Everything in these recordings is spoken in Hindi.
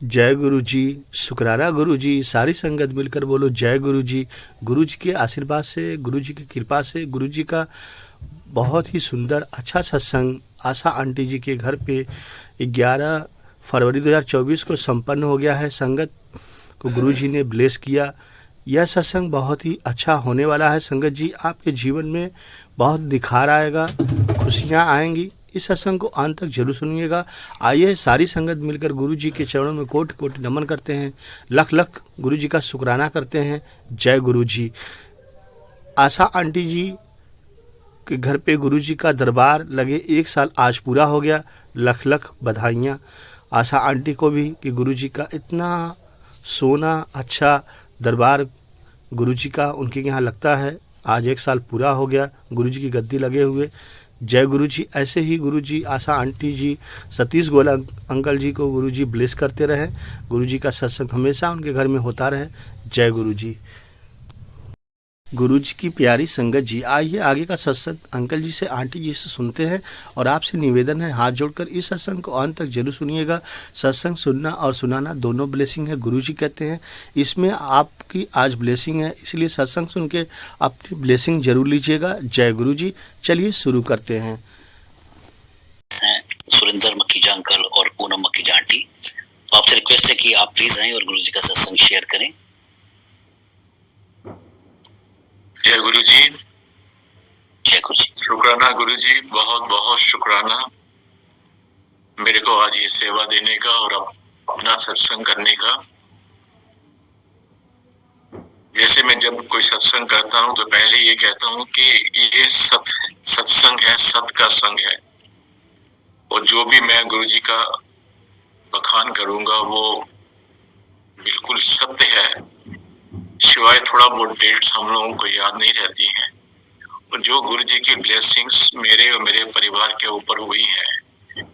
जय गुरु जी। शुक्राना गुरु जी। सारी संगत मिलकर बोलो जय गुरु जी। गुरु जी के आशीर्वाद से, गुरु जी की कृपा से, गुरु जी का बहुत ही सुंदर अच्छा सत्संग आशा आंटी जी के घर पे 11 फरवरी 2024 को संपन्न हो गया है। संगत को गुरु जी ने ब्लेस किया। यह सत्संग बहुत ही अच्छा होने वाला है। संगत जी, आपके जीवन में बहुत निखार आएगा, खुशियाँ आएंगी। इस सत्संग को अंत तक जरूर सुनिएगा। आइए सारी संगत मिलकर गुरु जी के चरणों में कोटि कोटि नमन करते हैं, लख लख गुरु जी का शुक्राना करते हैं। जय गुरु जी। आशा आंटी जी के घर पे गुरु जी का दरबार लगे 1 साल आज पूरा हो गया। लख लख बधाइयाँ आशा आंटी को भी कि गुरु जी का इतना सोना अच्छा दरबार गुरु जी का उनके यहाँ लगता है। आज 1 साल पूरा हो गया गुरु जी की गद्दी लगे हुए। जय गुरु जी। ऐसे ही गुरु जी आशा आंटी जी, सतीश गोला अंकल जी को गुरु जी ब्लेस करते रहे। गुरु जी का सत्संग हमेशा उनके घर में होता रहे। जय गुरु जी। गुरु जी की प्यारी संगत जी, आइए आगे का सत्संग अंकल जी से, आंटी जी से सुनते हैं। और आपसे निवेदन है हाथ जोड़कर इस सत्संग को अंत तक जरूर सुनिएगा। सत्संग सुनना और सुनाना दोनों ब्लेसिंग है। गुरु जी कहते हैं इसमें आपकी आज ब्लेसिंग है, इसलिए सत्संग सुन के अपनी ब्लेसिंग जरूर लीजिएगा। जय गुरु जी। चलिए शुरू करते हैं। सुरेंद्र मक्खीजा अंकल और पूनम मक्खीजा आंटी, तो आपसे रिक्वेस्ट है कि आप प्लीज आएं और गुरु जी का सत्संग शेयर करें। जय गुरु जी। जय गुरु जी। शुक्राना गुरु जी, बहुत बहुत शुक्राना मेरे को आज ये सेवा देने का और अपना सत्संग करने का। जैसे मैं जब कोई सत्संग करता हूँ तो पहले ये कहता हूँ कि ये सत्संग है, सत का संग है, और जो भी मैं गुरु जी का बखान करूंगा वो बिल्कुल सत्य है, सिवाय थोड़ा बहुत डेट्स हम लोगों को याद नहीं रहती हैं। और जो गुरु जी की ब्लेसिंग्स मेरे और मेरे परिवार के ऊपर हुई है,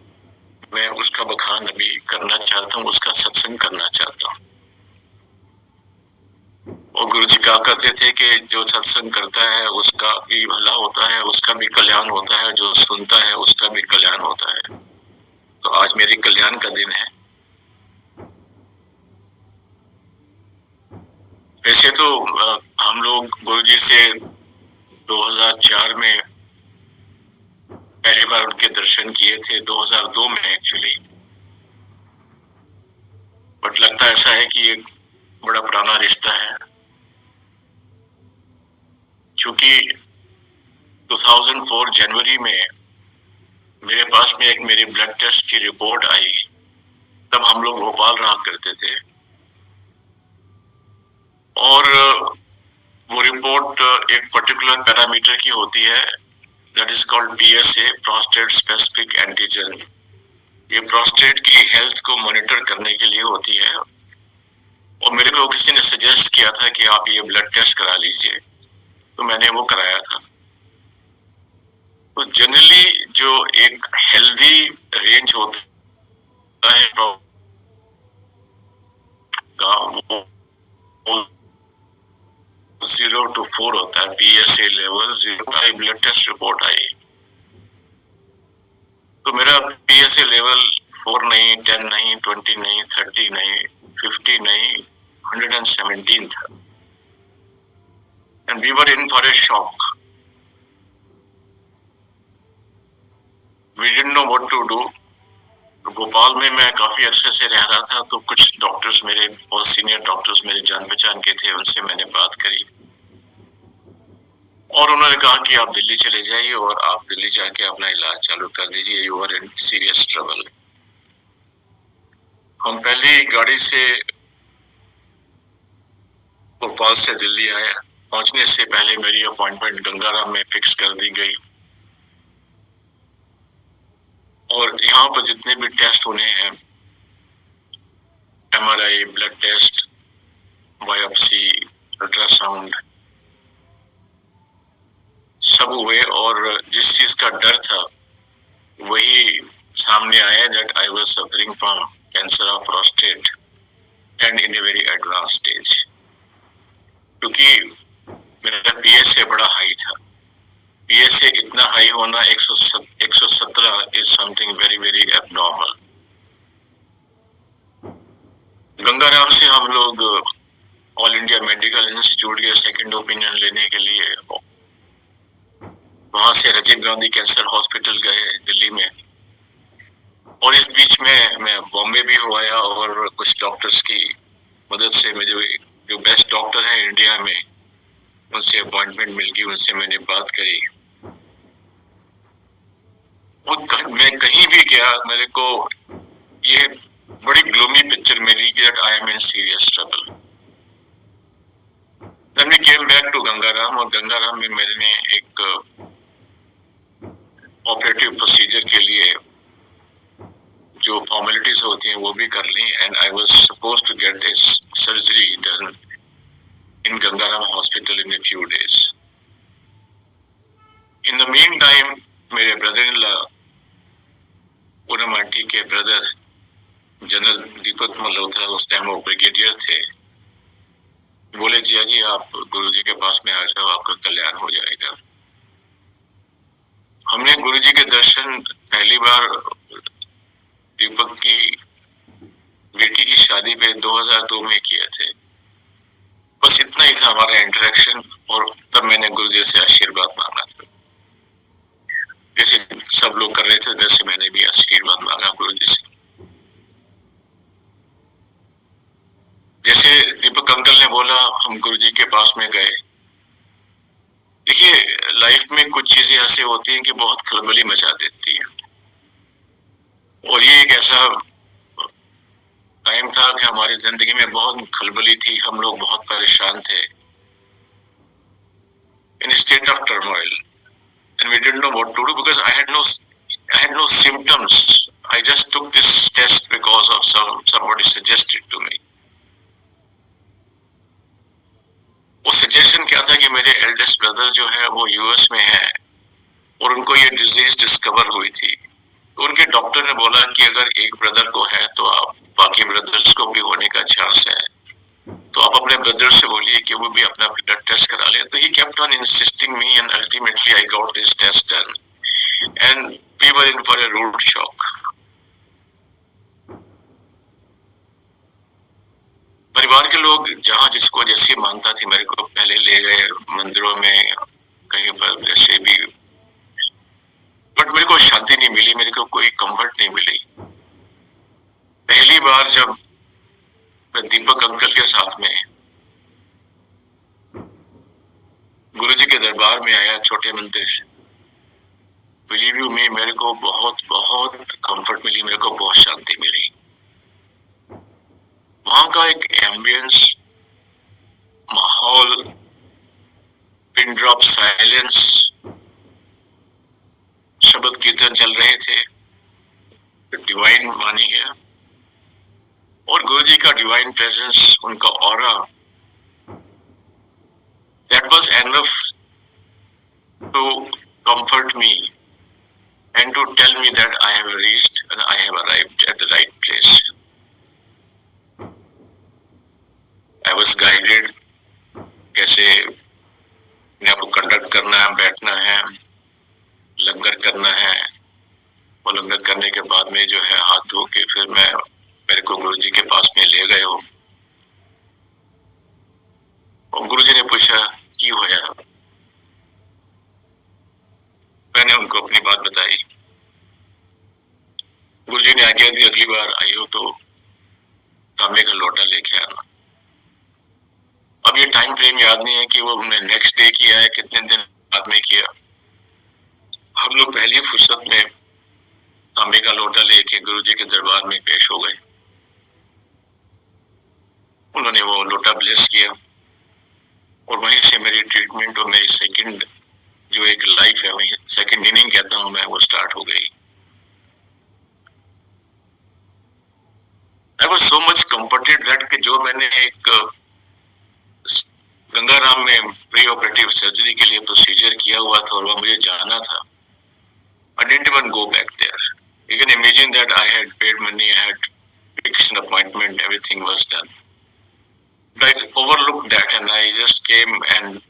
मैं उसका बखान अभी करना चाहता हूँ, उसका सत्संग करना चाहता हूँ। और गुरु जी कहा करते थे कि जो सत्संग करता है उसका भी भला होता है, उसका भी कल्याण होता है, जो सुनता है उसका भी कल्याण होता है। तो आज मेरे कल्याण का दिन है। वैसे तो हम लोग गुरु जी से 2004 में पहली बार उनके दर्शन किए थे, 2002 में एक्चुअली। बट लगता ऐसा है कि ये बड़ा पुराना रिश्ता है, क्योंकि 2004 जनवरी में मेरे पास में एक मेरी ब्लड टेस्ट की रिपोर्ट आई। तब हम लोग भोपाल रहा करते थे, और वो रिपोर्ट एक पर्टिकुलर पैरामीटर की होती है, that is called PSA, prostate specific antigen. ये प्रोस्टेट की हेल्थ को मॉनिटर करने के लिए होती है। और मेरे को किसी ने सजेस्ट किया था कि आप ये ब्लड टेस्ट करा लीजिए, तो मैंने वो कराया था। तो जनरली जो एक हेल्दी रेंज होता है वो 0 to 4 होता है, PSA level 0। Blood test report आई तो मेरा PSA लेवल 4 नहीं, 10 नहीं, 20 नहीं, 30 नहीं, 50 नहीं, 117 था। And we were in for a shock. We didn't know what to do. तो भोपाल में मैं काफी अरसे से रह रहा था, तो कुछ डॉक्टर्स, मेरे बहुत सीनियर डॉक्टर्स मेरे जान पहचान के थे, उनसे मैंने बात करी और उन्होंने कहा कि आप दिल्ली चले जाइए और आप दिल्ली जाके अपना इलाज चालू कर दीजिए, you are in serious trouble. हम पहले गाड़ी से भोपाल से दिल्ली आए। पहुंचने से पहले मेरी अपॉइंटमेंट गंगाराम में फिक्स कर दी गई, और यहाँ पर जितने भी टेस्ट होने हैं, MRI, blood test, biopsy, ultrasound, सब हुए। और जिस चीज का डर था वही सामने आया, that I was suffering from cancer of prostate and in a very advance stage. क्योंकि मेरा PSA बड़ा हाई था। PSA इतना हाई होना 117 is something very very abnormal. से हम लोग ऑल इंडिया मेडिकल इंस्टीट्यूट के सेकंड ओपिनियन लेने के लिए वहां से राजीव गांधी कैंसर हॉस्पिटल गए दिल्ली में, और इस बीच में मैं बॉम्बे भी हो आया और कुछ डॉक्टर्स की मदद से मुझे जो बेस्ट डॉक्टर हैं इंडिया में उनसे अपॉइंटमेंट मिल गई, उनसे मैंने बात करी। मैं कहीं भी गया मेरे को ये बड़ी ग्लूमी पिक्चर मिली कि that I am in serious trouble. Then we came back to Gangaram, और गंगाराम में मैंने एक ऑपरेटिव प्रोसीजर के लिए जो फॉर्मेलिटीज होती हैं वो भी कर ली, and I was supposed to get a surgery done in Gangaram hospital in a few days. In the mean time मेरे brother in law Poonam aunty के ब्रदर जनरल दीपक मल्होत्रा, उस टाइम वो ब्रिगेडियर थे, बोले जिया जी आप गुरुजी के पास में आ जाओ, आपका कल्याण हो जाएगा। हमने गुरुजी के दर्शन पहली बार दीपक की बेटी की शादी पे 2002 में किए थे। बस इतना ही था हमारा इंटरेक्शन, और तब मैंने गुरुजी से आशीर्वाद मांगा था। जैसे सब लोग कर रहे थे वैसे मैंने भी आशीर्वाद मांगा गुरुजी से। जैसे दीपक अंकल ने बोला हम गुरुजी के पास में गए। देखिए लाइफ में कुछ चीजें ऐसे होती हैं कि बहुत खलबली मचा देती हैं, और ये एक ऐसा टाइम था कि हमारी जिंदगी में बहुत खलबली थी, हम लोग बहुत परेशान थे, in state of turmoil, and we didn't know what to do because I had no symptoms. I just took this test because of somebody suggested to me। वो सजेशन क्या था कि मेरे एल्डेस्ट ब्रदर जो है वो यूएस में है और उनको ये डिजीज डिस्कवर हुई थी, तो उनके डॉक्टर ने बोला कि अगर एक ब्रदर को है तो आप बाकी ब्रदर्स को भी होने का चांस है, तो आप अपने ब्रदर से बोलिए कि वो भी अपना ब्लड टेस्ट करा ले। तो he kept on insisting me, and ultimately I got this test done, and we were in for a rude shock. परिवार के लोग जहाँ जिसको जैसी मानता थी मेरे को पहले ले गए मंदिरों में कहीं पर जैसे भी, बट मेरे को शांति नहीं मिली, मेरे को कोई कंफर्ट नहीं मिली। पहली बार जब मैं दीपक अंकल के साथ में गुरुजी के दरबार में आया छोटे मंदिर, बिलीव यू मी, मेरे को बहुत बहुत कंफर्ट मिली, मेरे को बहुत शांति मिली। वहां का एक एम्बियंस, माहौल, पिन ड्रॉप साइलेंस, शब्द कीर्तन चल रहे थे, डिवाइन वाणी है, और गुरुजी का डिवाइन प्रेजेंस, उनका aura, that was enough to comfort me and to tell me that I have reached and I have arrived at the right place. I was guided कैसे अपने आप को कंडक्ट करना है, बैठना है, लंगर करना है, और लंगर करने के बाद में जो है हाथ धो के फिर मेरे को गुरुजी के पास में ले गए हो, और गुरुजी ने पूछा क्यों होया। मैंने उनको अपनी बात बताई। गुरुजी ने आज्ञा दी अगली बार आई हो तो तांबे का लोटा लेके आना। अब ये टाइम फ्रेम याद नहीं है कि वो हमने नेक्स्ट डे किया है, कितने दिन बाद में किया। हम लोग पहली फुर्सत में तांबे का लोटा लेके गुरुजी के दरबार में पेश हो गए। उन्होंने वो लोटा ब्लेस किया, और वहीं से मेरी ट्रीटमेंट और मेरी सेकंड जो एक लाइफ है, वही सेकंड इनिंग कहता हूं मैं, वो स्टार्ट हो गई। I was so much comforted that कि जो मैंने एक गंगाराम में प्री ऑपरेटिव सर्जरी के लिए प्रोसीजर किया हुआ था और वह मुझे जाना था, I didn't even go back there. You can imagine that I had paid money, I had fixed an appointment, everything was done. But I overlooked that and I just came and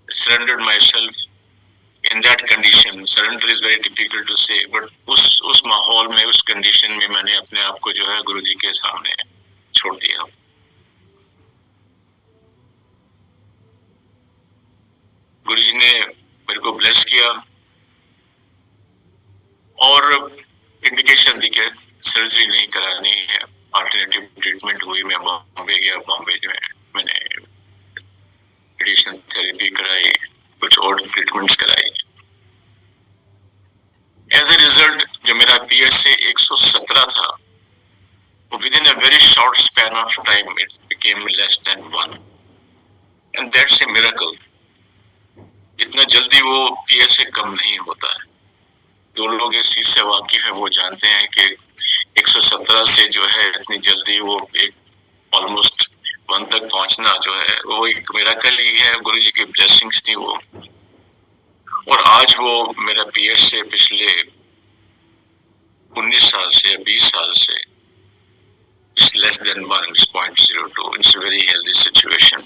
surrendered myself in that condition. Surrender is very difficult to say, but उस माहौल में, उस कंडीशन में मैंने अपने आप को जो है गुरुजी के सामने छोड़ दिया। ने मेरे को ब्लेस किया और इंडिकेशन दी कि सर्जरी नहीं करानी है, अल्टरनेटिव ट्रीटमेंट हुई। मैं बॉम्बे गया, बॉम्बे में मैंने रेडिएशन थेरेपी कराई, कुछ और ट्रीटमेंट्स कराई। एज ए रिजल्ट जो मेरा PSA 117 था, with in a very short span of time it became less than 1, and that's a miracle. इतना जल्दी वो PSA कम नहीं होता है। जो लोग इस चीज से वाकिफ है वो जानते हैं कि 117 से जो है इतनी जल्दी वो एक ऑलमोस्ट 1 तक पहुंचना जो है वो एक मिरेकल ही है। गुरुजी की ब्लेसिंग्स थी वो। और आज वो मेरा PSA पिछले 19 साल से 20 साल से it's less than 1, it's 0.02। It's a very healthy situation.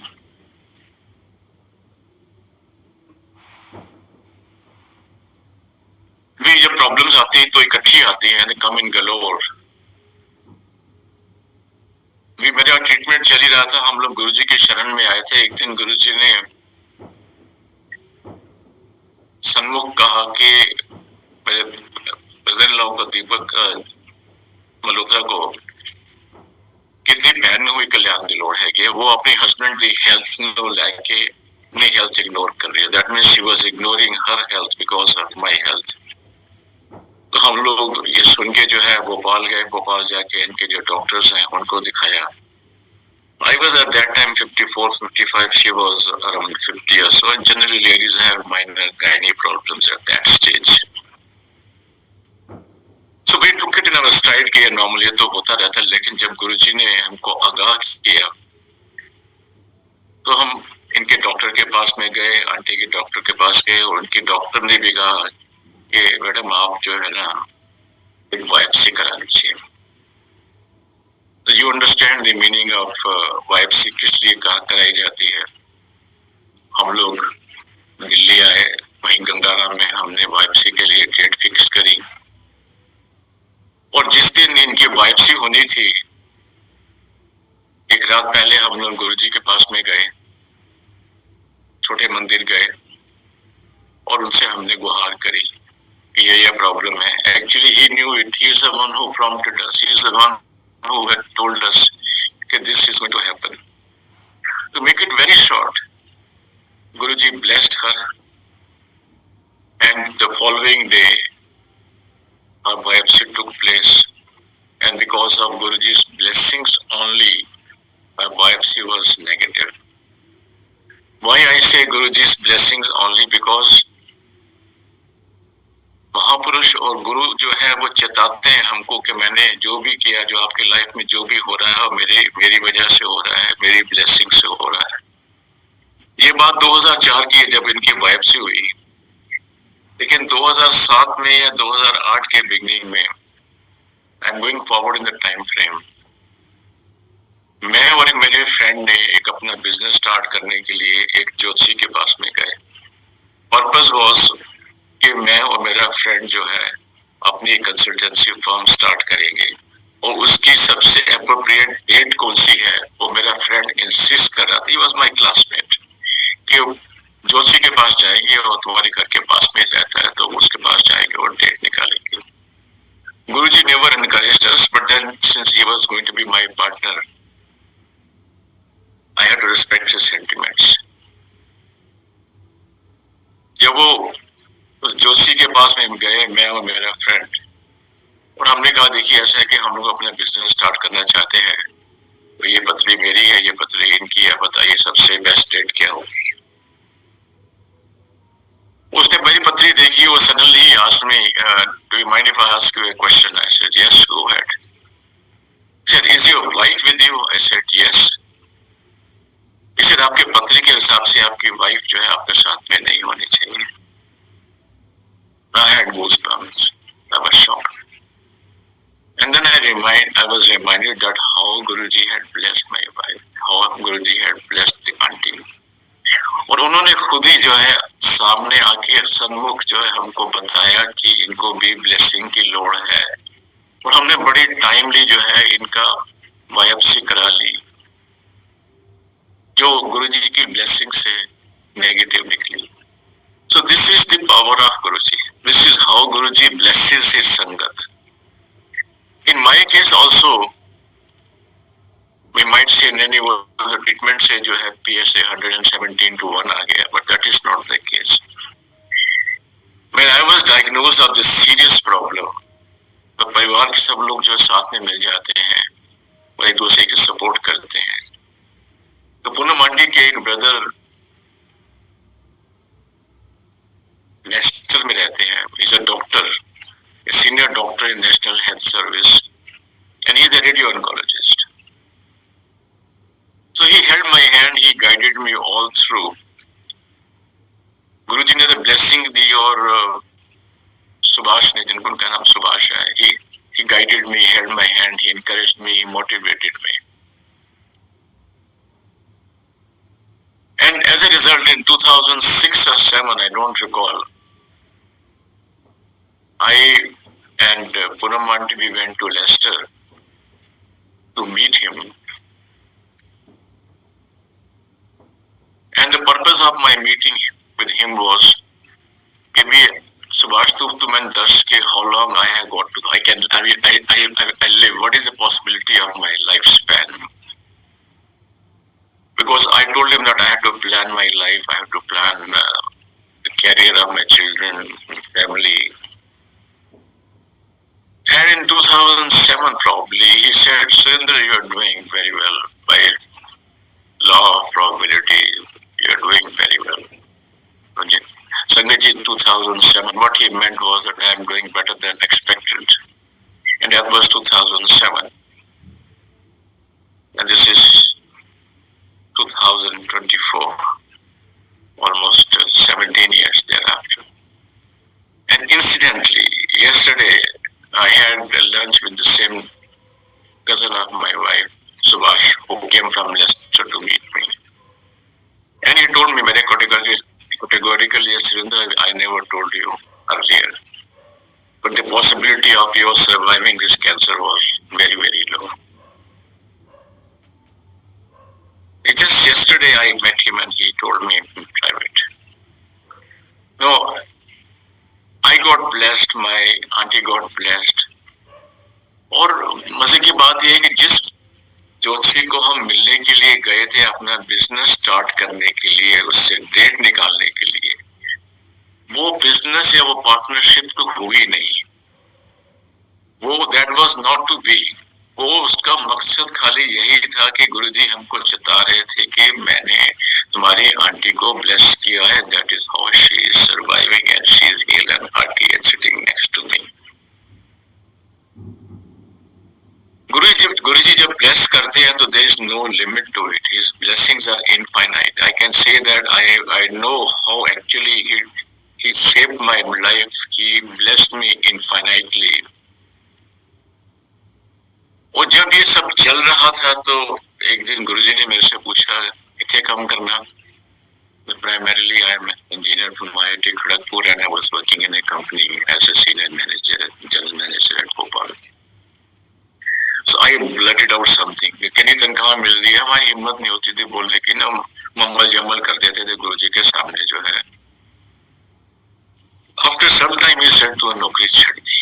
भी जब प्रॉब्लम्स आती हैं तो इकट्ठी आती हैं, कम इन गलोर। भी मेरा ट्रीटमेंट चल ही रहा था, हम लोग गुरुजी की शरण में आए थे। एक दिन गुरुजी ने सन्मुख कहा कि मेरे ब्रदर इन लॉ को, दीपक मल्होत्रा को, कितनी बहन हुई कल्याण की लोड़ है कि वो अपनी हस्बैंड की हेल्थ को लेके अपनी हेल्थ इग्नोर कर रही है। That means she was ignoring her health because of my health. तो हम लोग ये सुन के जो है भोपाल गए। भोपाल जाके इनके जो डॉक्टर्स हैं उनको दिखाया। I was at that time 54, 55. She was around 50 or so. And generally, ladies have minor gynae problems at that stage. So we took it in our stride कि नॉर्मल ये तो होता रहता है। लेकिन जब गुरुजी ने हमको आगाह किया तो हम इनके डॉक्टर के पास में गए, आंटी के डॉक्टर के पास गए, और उनके डॉक्टर ने भी कहा कि मैडम आप जो है ना एक बायोप्सी करा लीजिए। You understand the meaning of biopsy किस लिए कराई जाती है। हम लोग दिल्ली आए, वहीं गंगाराम में हमने बायोप्सी के लिए डेट फिक्स करी। और जिस दिन इनकी बायोप्सी होनी थी, एक रात पहले हम लोग गुरुजी के पास में गए, छोटे मंदिर गए, और उनसे हमने गुहार करी कि ये प्रॉब्लम है। Actually he knew it, he is the one who prompted us, he is the one who had told us that this is going to happen. To make it very short, Guruji blessed her, and the following day, our biopsy took place, and because of Guruji's blessings only, our biopsy was negative. Why I say Guruji's blessings only? Because महापुरुष और गुरु जो है वो चेताते हैं हमको कि मैंने जो भी किया, जो आपकी लाइफ में जो भी हो रहा है, मेरी वजह से हो रहा है, मेरी ब्लेसिंग से हो रहा है। ये बात 2004 की है जब इनकी बायोप्सी हुई। लेकिन 2007 में या 2008 के बिगनिंग में, I am going forward in the time frame, मैं और मेरे फ्रेंड ने एक अपना बिजनेस स्टार्ट करने के लिए एक ज्योतिषी के पास में गए। पर्पस वॉज कि मैं और मेरा फ्रेंड जो है अपनी कंसल्टेंसी फर्म स्टार्ट करेंगे, और उसकी सबसे अप्रोप्रिएट डेट कौन सी है वो मेरा फ्रेंड इंसिस्ट कर रहा था। ही वाज माय क्लासमेट कि ज्योतिषी के पास जाएंगे और तुम्हारे घर के पास में रहता है तो उसके पास जाएंगे और डेट निकालेंगे। Guruji never encouraged us, but then since he was going to be my partner, I had to respect his sentiments. जब वो उस जोशी के पास में गए, मैं और मेरा फ्रेंड, और हमने कहा देखिए ऐसा है कि हम लोग अपना बिजनेस स्टार्ट करना चाहते हैं, तो ये पत्री मेरी है, ये पत्री इनकी है, बताइए सबसे बेस्ट डेट क्या होगी। उसने मेरी पत्री देखी और suddenly asked me, do you mind if I ask you a question? I said yes, go ahead. He said is your wife with you? I said yes. He said आपके पत्री के हिसाब से आपकी वाइफ जो है आपके साथ में नहीं होनी चाहिए। I had goosebumps. I was shocked. And then I was reminded that how Guruji had blessed my wife, how Guruji had blessed the auntie. और उन्होंने खुद ही जो है सामने आके सन्मुख जो है हमको बताया कि इनको भी ब्लेसिंग की लोड़ है, और हमने बड़ी टाइमली जो है इनका बायोप्सी करा ली, जो गुरुजी की ब्लेसिंग से नेगेटिव निकली। So this is the power of Guruji. This is how Guruji blesses his Sangat. In my case also, we might say नहीं वो the treatment से जो है PSA 117 to 1 आ गया, but that is not the case. When I was diagnosed of this serious problem, तो परिवार के सब लोग जो साथ में मिल जाते हैं, वो एक दूसरे की सपोर्ट करते हैं. तो पूनम आंटी के एक ब्रदर नेशनल में रहते हैं. He's a doctor, a senior doctor in National Health Service, and he's a radio oncologist. So he held my hand, he guided me all through. गुरुजी ने the blessing दी और सुभाष ने, जिनको उनका नाम सुभाष है, he guided me, held my hand, he encouraged me, he motivated me. And as a result, in 2006 or 7, I don't recall, I and Poonam aunty, we went to Leicester to meet him. And the purpose of my meeting with him was, maybe Subhash, to man how long I have got to, I live. What is the possibility of my lifespan? Because I told him that I have to plan my life, I have to plan the career of my children, family. And in 2007 probably, he said, Surendra, you are doing very well. By law of probability, you are doing very well. Okay. Sangaji 2007, what he meant was that I am doing better than expected. And that was 2007. And this is 2024, almost 17 years thereafter. And incidentally, yesterday I had lunch with the same cousin of my wife, Subhash, who came from Leicester to meet me. And he told me very categorically, Surendra, I never told you earlier. But the possibility of your surviving this cancer was very, very low. It's just yesterday I met him and he told me in private. No, I got blessed, my auntie got blessed. और मजे की बात यह है कि जिस ज्योतिषी को हम मिलने के लिए गए थे अपना बिजनेस स्टार्ट करने के लिए, उससे डेट निकालने के लिए, वो बिजनेस या वो पार्टनरशिप तो हुई नहीं. वो that was not to be. वो उसका मकसद खाली यही था कि गुरुजी हमको चिता रहे थे कि मैंने तुम्हारी आंटी को ब्लेस किया है. That is how she is surviving and she is health and hearty and sitting next to me. Guruji जब bless करते हैं तो there is no limit to it. His blessings are infinite. I can say that I know how actually he shaped my life. He blessed me infinitely. और जब ये सब चल रहा था तो एक दिन गुरुजी ने मेरे से पूछा इथे काम करना. Primarily I am an engineer from IIT Kharagpur and I was working in a company as a senior manager, general manager at Bhopal. So I blurted out something. कितनी तनख्वाह मिल रही है, हमारी हिम्मत नहीं होती थी बोलने की ना, मम्मल जम्मल कर देते थे गुरुजी के सामने जो है. After some time he said to a नौकरी छोड़ दी.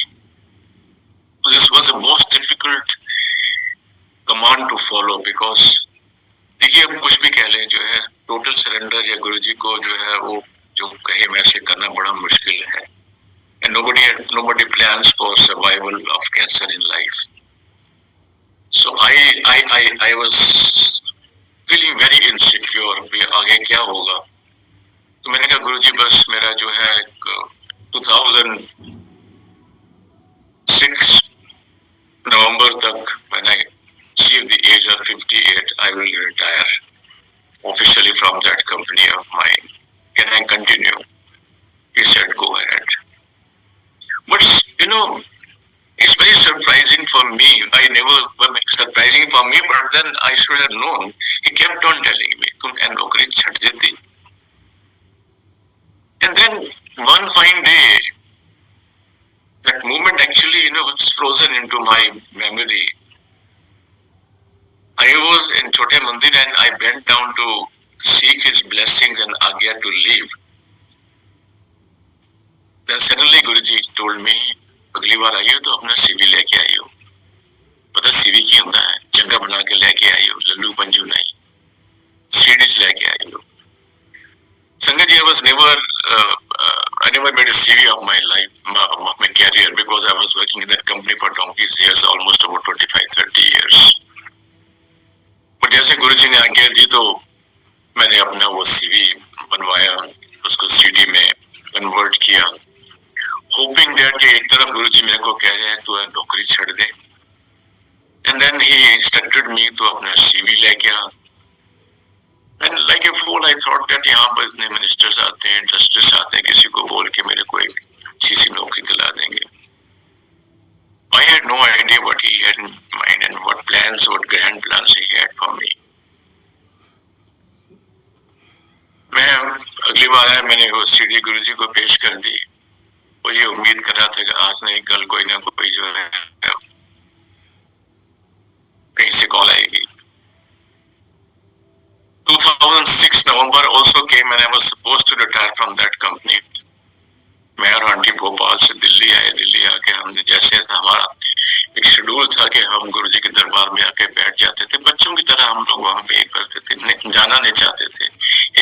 This was the most difficult command to follow because देखिए हम कुछ भी कह लें जो है टोटल सरेंडर या गुरुजी को जो है वो जो कहे वैसे करना बड़ा मुश्किल है. And nobody plans for survival of cancer in life. So I was feeling very insecure कि आगे क्या होगा. तो मैंने कहा गुरुजी बस मेरा जो है 2006 नवंबर तक when I achieve the age of 58 I will retire officially from that company of mine. Can I continue? He said go ahead. But you know, it's very surprising for me. Surprising for me, but then I should have known. He kept on telling me, "तुम ये नौकरी छट देती." And then one fine day, that moment actually, was frozen into my memory. I was in Chote Mandir and I bent down to seek his blessings and agya to leave. Then suddenly Guruji told me, अगली बार आई हो तो अपना CV लेके आई हो। पता CV की होता है, चंगा बना के लेके आई हो, लल्लू पंजू नहीं, CDs लेके आई हो। Sangat ji, I never made a CV of my life, of my career, because I was working in that company for donkey's years, almost about 25-30 years. But जैसे गुरुजी ने आज्ञा दी तो मैंने अपना वो CV बनवाया, उसको CD में कन्वर्ट किया, hoping that कि एक तरफ गुरुजी मेरे को कह रहे हैं तू नौकरी छोड़ दे, and then he instructed me to अपना CV लेके आ, and like a fool I thought that यहाँ पर इतने मिनिस्टर्स आते हैं, इंडस्ट्रीज आते हैं, किसी को बोल के मेरे को एक अच्छी सी नौकरी दिला देंगे. I had no idea what he had in mind and what grand plans he had for me. मैं अगली बार आया, मैंने वो सीडी गुरुजी को पेश कर दी और ये उम्मीद कर रहा था कि आज नहीं कल कोई ना कोई जो है कहीं से कॉल आएगी. 2006 November also came and I was supposed to retire from that company. मैं और आंटी भोपाल से दिल्ली आए. दिल्ली आके हमने जैसे हमारा एक शेड्यूल था कि हम गुरुजी के दरबार में आके बैठ जाते थे, बच्चों की तरह हम लोग वहां पे करते थे, जाना नहीं चाहते थे.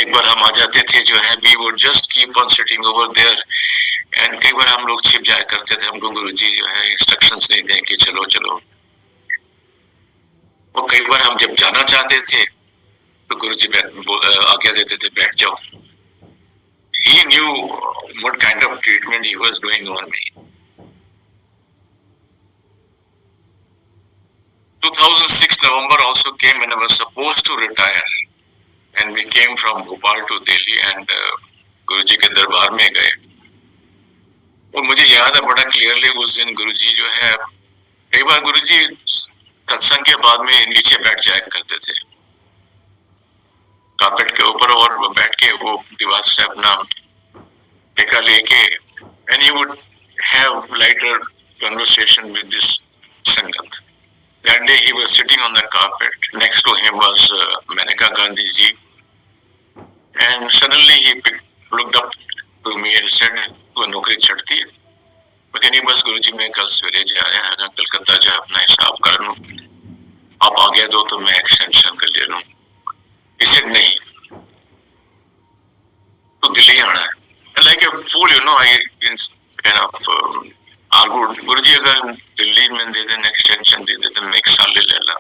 एक बार हम आ जाते थे जो है, we would just keep on sitting over there, and कई बार हम लोग छिप जाया करते थे, हमको गुरुजी जो है इंस्ट्रक्शंस नहीं दें कि चलो चलो. और कई बार हम जब जाना चाहते थे तो गुरुजी आज्ञा देते थे बैठ जाओ. He knew what kind of treatment he was doing on me. 2006 November also came and I was supposed to retire, and we came from Bhopal to Delhi and गुरुजी के दरबार में गए. और मुझे याद है बड़ा क्लियरली उस दिन गुरुजी जो है, कई बार गुरुजी सत्संग के बाद में नीचे बैठ जाया करते थे कार्पेट के ऊपर, और बैठ के वो दीवार से अपना टेका लेके, and he would have lighter conversation with this Sangat. That day he was sitting on the carpet. Next to him was Maneka Gandhi ji, and suddenly he looked up to me and said, "तू नौकरी छड़ती है?" मैं कहनी बस गुरुजी मैं कल सवेरे जा रहा है कलकत्ता जा अपना हिसाब कर लूं, आप आगे दो तो मैं एक्सटेंशन कर ले लूं. इसे नहीं, तो दिल्ली आना है. Like a fool, you know, I kind of argued, गुरुजी अगर दिल्ली में दे दें एक्सटेंशन दे देते मैं एक साल ले लेला.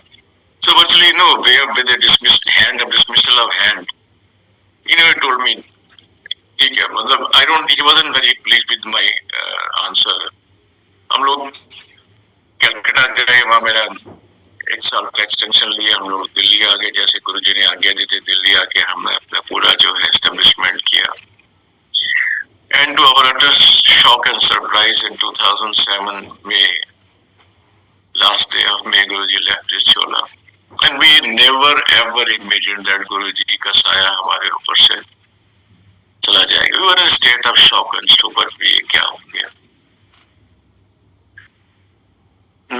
So virtually no way with a dismissal of hand. He never told me. ठीक है, मतलब he wasn't very pleased with my answer. हम लोग कलकत्ता गए, वहाँ मेरा एक साल का एक्सटेंशन लिया, हम लोग दिल्ली आ गए. जैसे गुरुजी ने आज्ञा दी थी, दिल्ली आके हमने अपना पूरा जो है एस्टेब्लिशमेंट किया. And to our utter shock and surprise, in 2007 May, last day of May, Guruji left his chola, and we never ever imagined that Guruji का साया हमारे ऊपर से चला जाएगा. We were in a state of shock and stupor. ये क्या हो गया?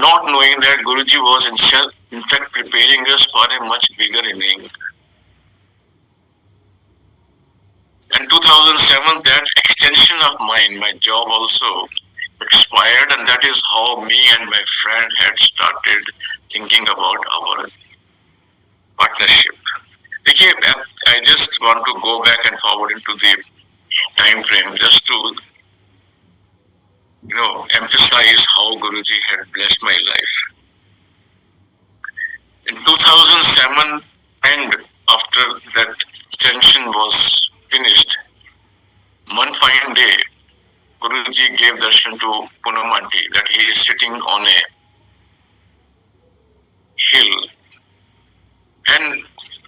Not knowing that Guruji was in fact preparing us for a much bigger inning. In 2007, that extension of mine, my job also expired, and that is how me and my friend had started thinking about our partnership. देखिए, I just want to go back and forward into the time frame just to emphasize how Guruji had blessed my life. In 2007, and after that extension was finished, one fine day, Guruji gave darshan to Poonam aunty that he is sitting on a hill and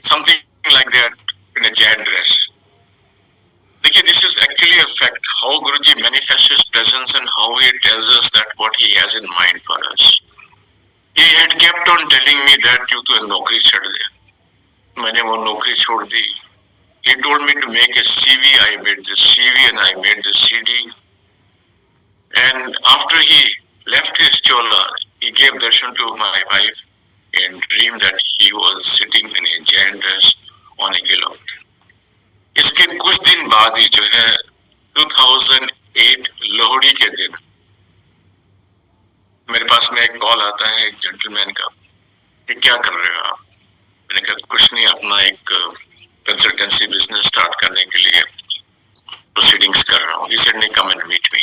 something like that in a Jain dress. देखिए, this is actually a fact, how Guruji manifests his presence and how he tells us that what he has in mind for us. He had kept on telling me that you तो नौकरी छोड़ दे. मैंने वो नौकरी छोड़ दी. He told me to make a CV. I made the CV and I made the CD. And after he left his chola, he gave darshan to my wife and dreamed that he was sitting in a Jain dress on a hillock. इसके कुछ दिन बाद ही जो है 2008 8 लोहड़ी के दिन मेरे पास में एक कॉल आता है एक जेंटलमैन का कि क्या कर रहे हो आप? मैंने कहा कुछ नहीं, अपना एक कंसल्टेंसी बिजनेस स्टार्ट करने के लिए प्रोसीडिंग्स कर रहा हूँ. He said, come and meet me.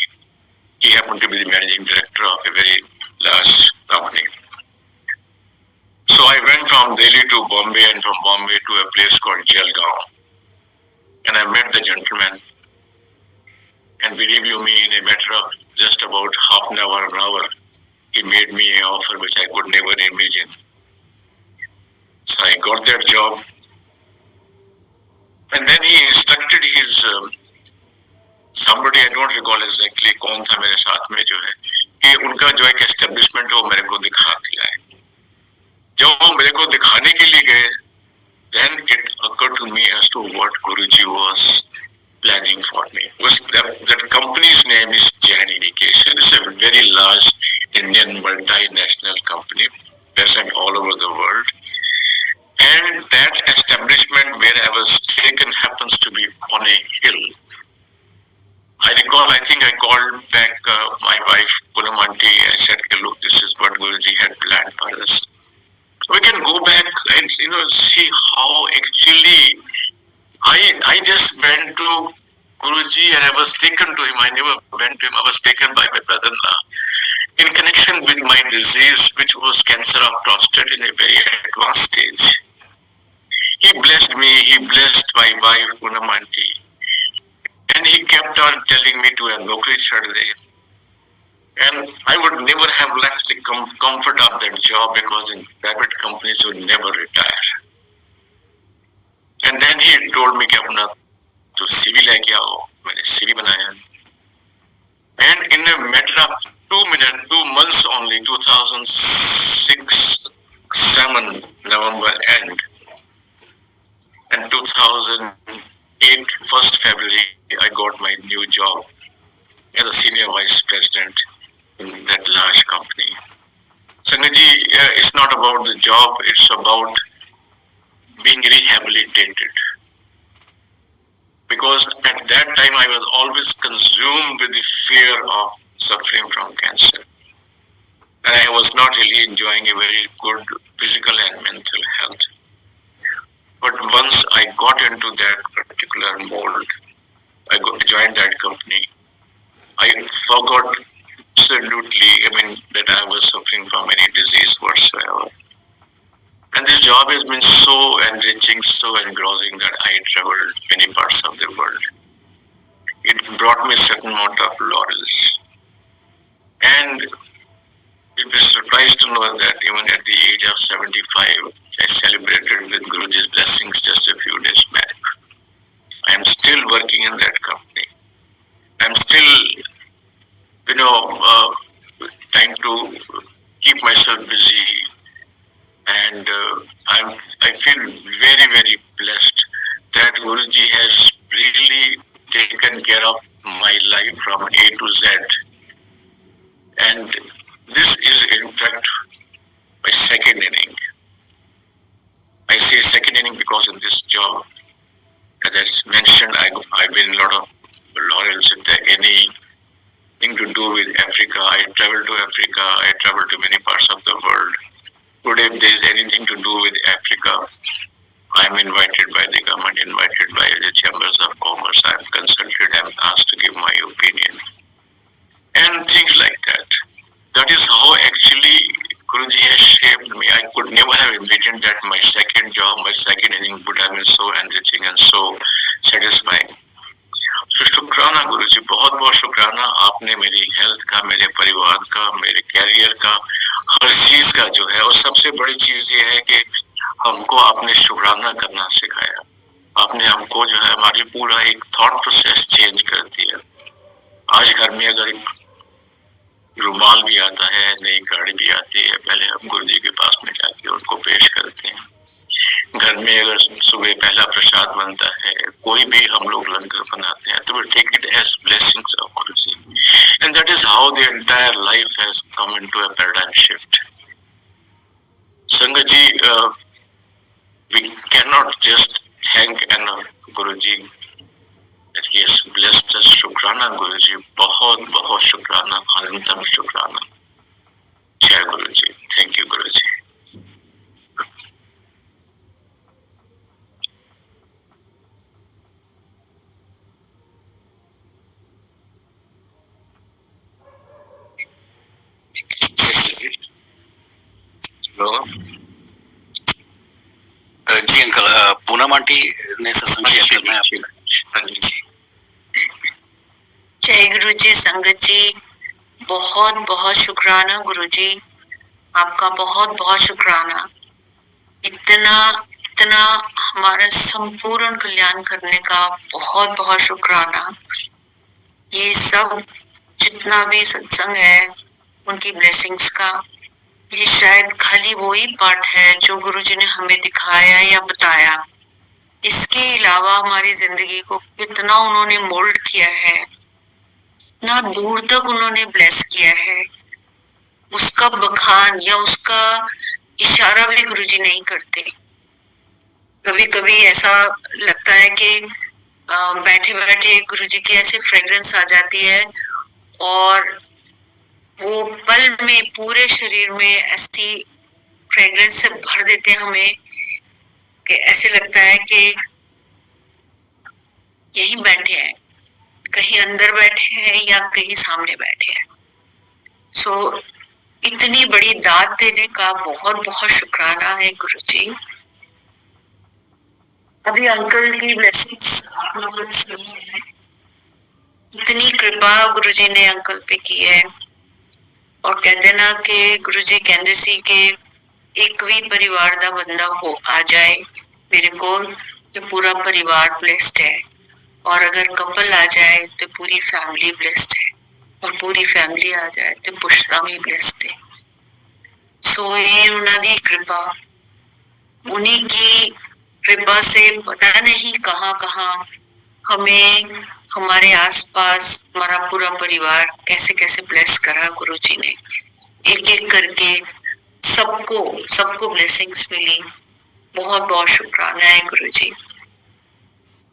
He happened to be the managing director of a very large company. So I went from Delhi to Bombay and from Bombay to a place called Jalgaon. And I met the gentleman. And believe you me, in a matter of just about half an hour, he made me an offer which I could never imagine. So I got that job. And then he instructed his somebody, I don't recall exactly कौन था मेरे साथ में जो है, कि उनका जो एक एस्टेब्लिशमेंट है वो मेरे को दिखा के लाए. जब वो मेरे को दिखाने के लिए गए, then it occurred to me as to what Guruji was planning for me. That company's name is Jain Irrigation. It's a very large Indian multinational company present all over the world. And that establishment where I was taken happens to be on a hill. I recall, I think I called back my wife, Punamanti. I said, look, this is what Guruji had planned for us. We can go back and see how actually I just went to Guruji and I was taken to him. I never went to him. I was taken by my brother-in-law in connection with my disease, which was cancer of prostate in a very advanced stage. He blessed me. He blessed my wife, Punamanti. And he kept on telling me to a nokri chhad de. And I would never have left the comfort of that job because in private companies would never retire. And then he told me कि अपना तो CV लेके आओ. मैंने CV बनाया. And in a matter of 2 months only, 2006, 7 November end, and 2008 1st February, I got my new job as a senior vice president in that large company. Sangaji, it's not about the job, it's about being rehabilitated. Because at that time I was always consumed with the fear of suffering from cancer. And I was not really enjoying a very good physical and mental health. But once I got into that particular mold, I joined that company. I forgot absolutely, that I was suffering from any disease whatsoever. And this job has been so enriching, so engrossing that I traveled many parts of the world. It brought me a certain amount of laurels. And you'll be surprised to know that even at the age of 75, I celebrated with Guruji's blessings just a few days back. I am still working in that company. I'm still, trying to keep myself busy. And I feel very, very blessed that Guruji has really taken care of my life from A to Z. And this is in fact my second inning. I say second inning because in this job, as I mentioned, I've been a lot of laurels. If there anything to do with Africa, I travel to Africa, I travel to many parts of the world. Today, if there is anything to do with Africa, I'm invited by the government, invited by the chambers of commerce. I'm consulted, I'm asked to give my opinion. And things like that. That is how actually Guruji has shaped me. I could never have imagined that my second job, my second inning would have been so enriching and so satisfying. So शुक्राना गुरुजी, बहुत बहुत शुक्राना. आपने मेरी हेल्थ का, मेरे परिवार का, मेरे कैरियर का, हर चीज का जो है, और सबसे बड़ी चीज ये है कि हमको आपने शुक्राना करना सिखाया. आपने हमको जो है हमारी पूरा एक थॉट प्रोसेस चेंज कर दिया. आज घर में अगर एक रुमाल भी आता है, नई गाड़ी भी आती है, पहले हम गुरुजी के पास में जाके उनको पेश करते हैं. घर में अगर सुबह पहला प्रसाद बनता है, कोई भी हम लोग लंगर बनाते हैं, तो we take it as blessings of Guruji. And that is how the entire life has come into a paradigm shift. Sangaji, we cannot just thank enough Guruji Yes, blessed us, शुक्राना गुरुजी, बहुत बहुत शुक्राना, अनंतम शुक्राना। जय गुरुजी, थैंक यू गुरुजी। जी अंकल, पूनम आंटी ने सत्संग शेयर करना है आपको। जय गुरु जी। संगत जी, बहुत बहुत शुक्राना गुरु जी, आपका बहुत बहुत शुक्राना। इतना इतना हमारा संपूर्ण कल्याण करने का बहुत बहुत शुक्राना। ये सब जितना भी सत्संग है उनकी ब्लेसिंग्स का, ये शायद खाली वो ही पार्ट है जो गुरुजी ने हमें दिखाया या बताया। इसके अलावा हमारी जिंदगी को कितना उन्होंने मोल्ड किया है, इतना दूर तक उन्होंने ब्लेस किया है, उसका बखान या उसका इशारा भी गुरुजी नहीं करते। कभी कभी ऐसा लगता है कि बैठे बैठे गुरुजी की ऐसे फ्रेग्रेंस आ जाती है और वो पल में पूरे शरीर में ऐसी फ्रेग्रेंस से भर देते हैं हमें कि ऐसे लगता है कि यहीं बैठे हैं, कहीं अंदर बैठे हैं या कहीं सामने बैठे हैं। सो इतनी बड़ी दात देने का बहुत बहुत शुक्राना है गुरुजी। अभी अंकल की ब्लेसिंग्स आप लोगों ने सुनी है, इतनी कृपा गुरुजी ने अंकल पे की है। और कहते ना कि गुरुजी कहते सी कि एक भी परिवार का बंदा हो आ जाए मेरे को तो पूरा परिवार ब्लेस्ड है, और अगर कपल आ जाए तो पूरी फैमिली ब्लेस्ड है, और पूरी फैमिली आ जाए तो पुश्ता भी ब्लेस्ड है। सो ये उन्होंने कृपा, उन्हीं की कृपा से पता नहीं कहाँ कहाँ हमें, हमारे आसपास हमारा पूरा परिवार कैसे कैसे ब्लेस करा गुरुजी ने। एक एक करके सबको सबको ब्लेसिंग्स मिली। बहुत बहुत शुक्राना है गुरुजी।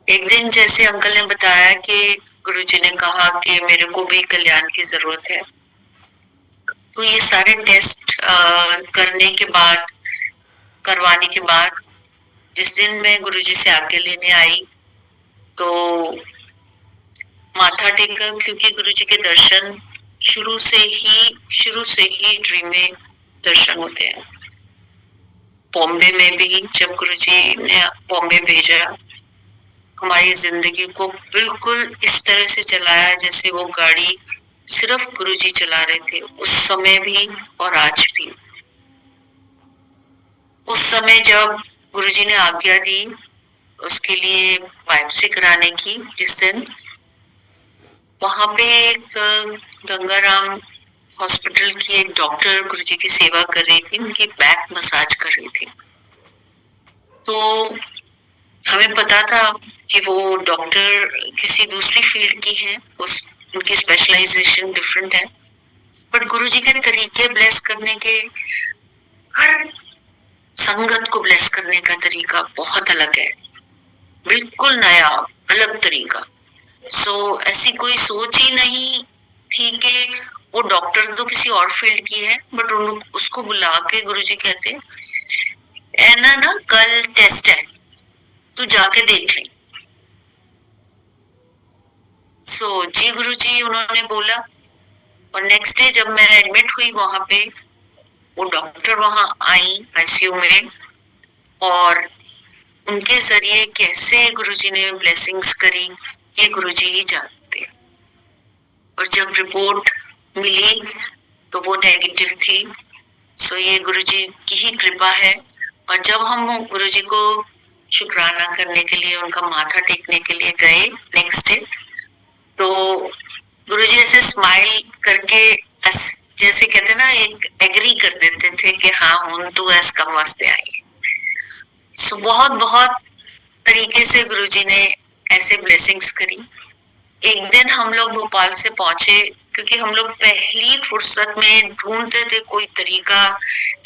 एक दिन जैसे अंकल ने बताया कि गुरुजी ने कहा कि मेरे को भी कल्याण की जरूरत है, तो ये सारे टेस्ट करने के बाद, करवाने के बाद जिस दिन मैं गुरुजी से आज्ञा लेने आई तो माथा टेका, क्योंकि गुरुजी के दर्शन शुरू से ही ड्रीम में दर्शन होते हैं। बॉम्बे में भी जब गुरुजी ने बॉम्बे भेजा, हमारी जिंदगी को बिल्कुल इस तरह से चलाया जैसे वो गाड़ी सिर्फ गुरुजी चला रहे थे, उस समय भी और आज भी। उस समय जब गुरुजी ने आज्ञा दी उसके लिए बायोप्सी कराने की, जिस दिन वहां पे एक गंगाराम हॉस्पिटल की एक डॉक्टर गुरुजी की सेवा कर रही थी, उनकी बैक मसाज कर रही थी। तो हमें पता था कि वो डॉक्टर किसी दूसरी फील्ड की है, उस उनकी स्पेशलाइजेशन डिफरेंट है, बट गुरुजी के तरीके ब्लेस करने के, हर संगत को ब्लेस करने का तरीका बहुत अलग है, बिल्कुल नया अलग तरीका। सो ऐसी कोई सोच ही नहीं थी कि वो डॉक्टर तो किसी और फील्ड की है, बट उसको बुला के गुरुजी कहते ऐना ना कल टेस्ट है, तू जाके देख ले। सो जी गुरुजी उन्होंने बोला, और नेक्स्ट डे जब मैं एडमिट हुई वहां पे, वो डॉक्टर वहां आई आईसीयू में, और उनके जरिए कैसे गुरुजी ने ब्लेसिंग्स करी ये गुरुजी ही जानते। और जब रिपोर्ट मिली तो वो नेगेटिव थी। सो ये गुरुजी की ही कृपा है। और जब हम गुरुजी को शुक्राना करने के लिए, उनका माथा टेकने के लिए गए नेक्स्ट डे, तो गुरुजी ऐसे स्माइल करके जैसे कहते ना एक एग्री कर देते थे कि हाँ हूं तू ऐस कम वास्ते आई। सो बहुत बहुत तरीके से गुरुजी ने ऐसे ब्लेसिंग्स करी। एक दिन हम लोग भोपाल से पहुंचे, क्योंकि हम लोग पहली फुर्सत में ढूंढते थे कोई तरीका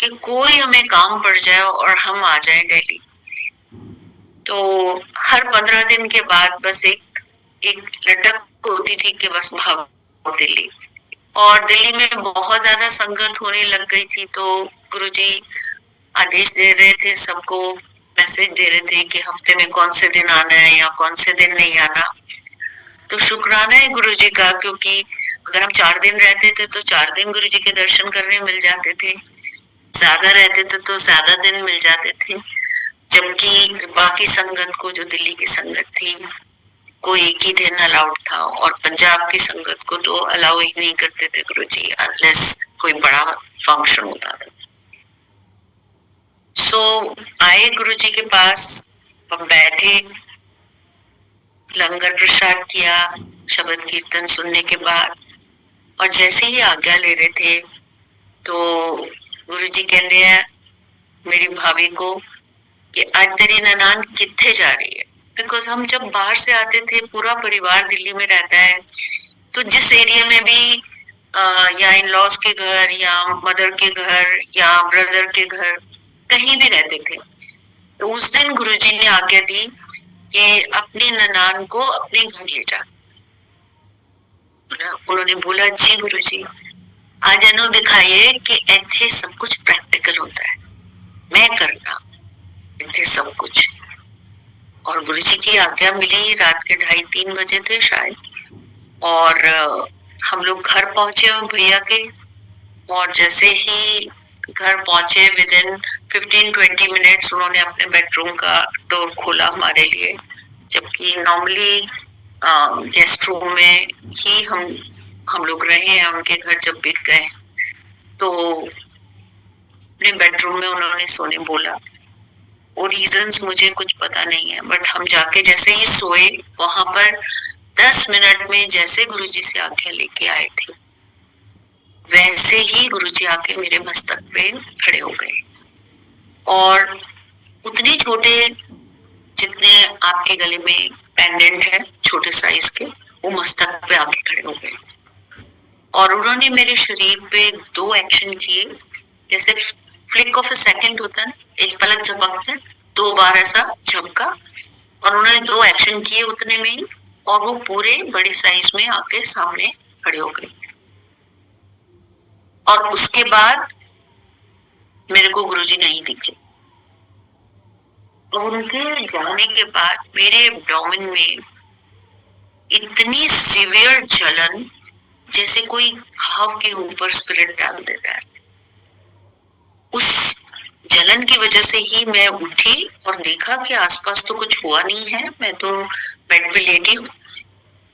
कि कोई हमें काम पड़ जाए और हम आ जाए दिल्ली। तो हर 15 दिन के बाद बस एक एक लटक होती थी कि बस भागो दिल्ली। और दिल्ली में बहुत ज्यादा संगत होने लग गई थी, तो गुरुजी आदेश दे रहे थे सबको, मैसेज दे रहे थे कि हफ्ते में कौन से दिन आना है या कौन से दिन नहीं आना। तो शुक्राना है गुरुजी का, क्योंकि अगर हम 4 दिन रहते थे तो 4 दिन गुरुजी के दर्शन करने मिल जाते थे, ज्यादा रहते थे तो ज्यादा दिन मिल जाते थे। जबकि बाकी संगत को, जो दिल्ली की संगत थी, को एक ही दिन अलाउड था, और पंजाब की संगत को तो अलाउ ही नहीं करते थे गुरुजी, अनलेस कोई बड़ा फंक्शन होता था। सो आए गुरुजी के पास, हम बैठे, लंगर प्रसाद किया, शब्द कीर्तन सुनने के बाद, और जैसे ही आज्ञा ले रहे थे तो गुरुजी कहते हैं मेरी भाभी को कि आज तेरी ननान किथे जा रही है। बिकॉज हम जब बाहर से आते थे, पूरा परिवार दिल्ली में रहता है, तो जिस एरिया में भी या इन लॉज के घर या मदर के घर या ब्रदर के घर कहीं भी रहते थे, तो उस दिन गुरुजी ने आज्ञा दी कि अपनी ननान को अपने घर ले जा। उन्होंने बोला जी गुरुजी, आज इन्हों दिखाइए कि ऐसे सब कुछ प्रैक्टिकल होता है, मैं करना इतने सब कुछ। और गुरुजी की आज्ञा मिली, रात के 2:30-3 बजे थे शायद, और हम लोग घर पहुंचे भैया के, और जैसे ही घर पहुंचे विद इन 15-20 मिनट्स उन्होंने अपने बेडरूम का डोर खोला हमारे लिए, जबकि नॉर्मली गेस्ट रूम में ही हम लोग रहे हैं उनके घर। जब भी गए तो अपने बेडरूम में उन्होंने सोने बोला, वो रीजंस मुझे कुछ पता नहीं है, बट हम जाके जैसे ही सोए, वहां पर 10 मिनट में जैसे गुरुजी से आज्ञा लेके आए थे, वैसे ही गुरुजी आके मेरे मस्तक पे खड़े हो गए, और उतने छोटे जितने आपके गले में पेंडेंट है, छोटे साइज के, वो मस्तक पे आके खड़े हो गए। और उन्होंने मेरे शरीर पे 2 एक्शन किए, जैसे फ्लिक ऑफ अ सेकंड होता है, एक पलक झपकता है, 2 बार ऐसा झपका, और उन्होंने 2 एक्शन किए उतने में ही, और वो पूरे बड़े साइज में आके सामने खड़े हो गए। और उसके बाद मेरे को गुरुजी नहीं दिखे, और उनके जाने के बाद मेरे एब्डोमेन में इतनी सीवियर जलन, जैसे कोई घाव के ऊपर स्पिरिट डाल देता है। उस जलन की वजह से ही मैं उठी और देखा कि आसपास तो कुछ हुआ नहीं है, मैं तो बेड पे लेटी हूँ,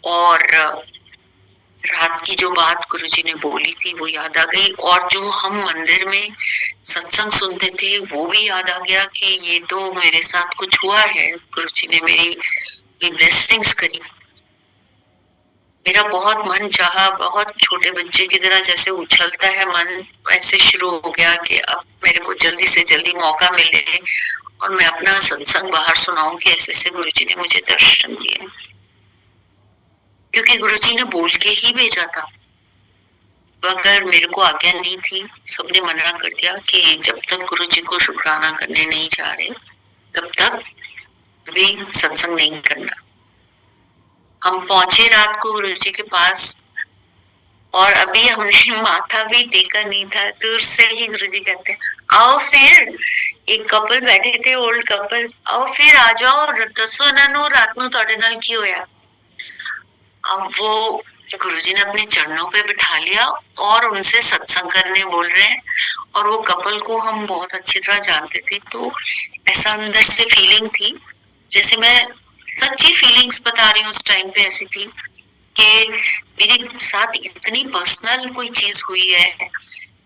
और रात की जो बात गुरुजी ने बोली थी वो याद आ गई, और जो हम मंदिर में सत्संग सुनते थे वो भी याद आ गया कि ये तो मेरे साथ कुछ हुआ है, गुरुजी ने मेरी ब्लेसिंग्स करी। मेरा बहुत मन चाहा, बहुत छोटे बच्चे की तरह जैसे उछलता है मन, ऐसे शुरू हो गया कि अब मेरे को जल्दी से जल्दी मौका मिले और मैं अपना सत्संग बाहर सुनाऊं कि ऐसे ऐसे गुरुजी ने मुझे दर्शन दिए, क्योंकि गुरुजी ने बोल के ही भेजा था। अगर मेरे को आज्ञा नहीं थी, सबने मना कर दिया कि जब तक गुरुजी को शुक्राना करने नहीं जा रहे तब तक अभी सत्संग नहीं करना। हम पहुंचे रात को गुरुजी के पास, और अभी हमने माथा भी टेका नहीं था, दूर से ही गुरुजी कहते हैं आओ फिर। एक कपल बैठे थे, ओल्ड कपल, आओ फिर आ जाओ, दसो इन्हों रात में तुहाडे नाल की होया। अब वो गुरुजी ने अपने चरणों पे बिठा लिया और उनसे सत्संग करने बोल रहे हैं, और वो कपल को हम बहुत अच्छी तरह जानते थे, तो ऐसा अंदर से फीलिंग थी, जैसे मैं सच्ची फीलिंग्स बता रही हूँ, उस टाइम पे ऐसी थी कि मेरे साथ इतनी पर्सनल कोई चीज हुई है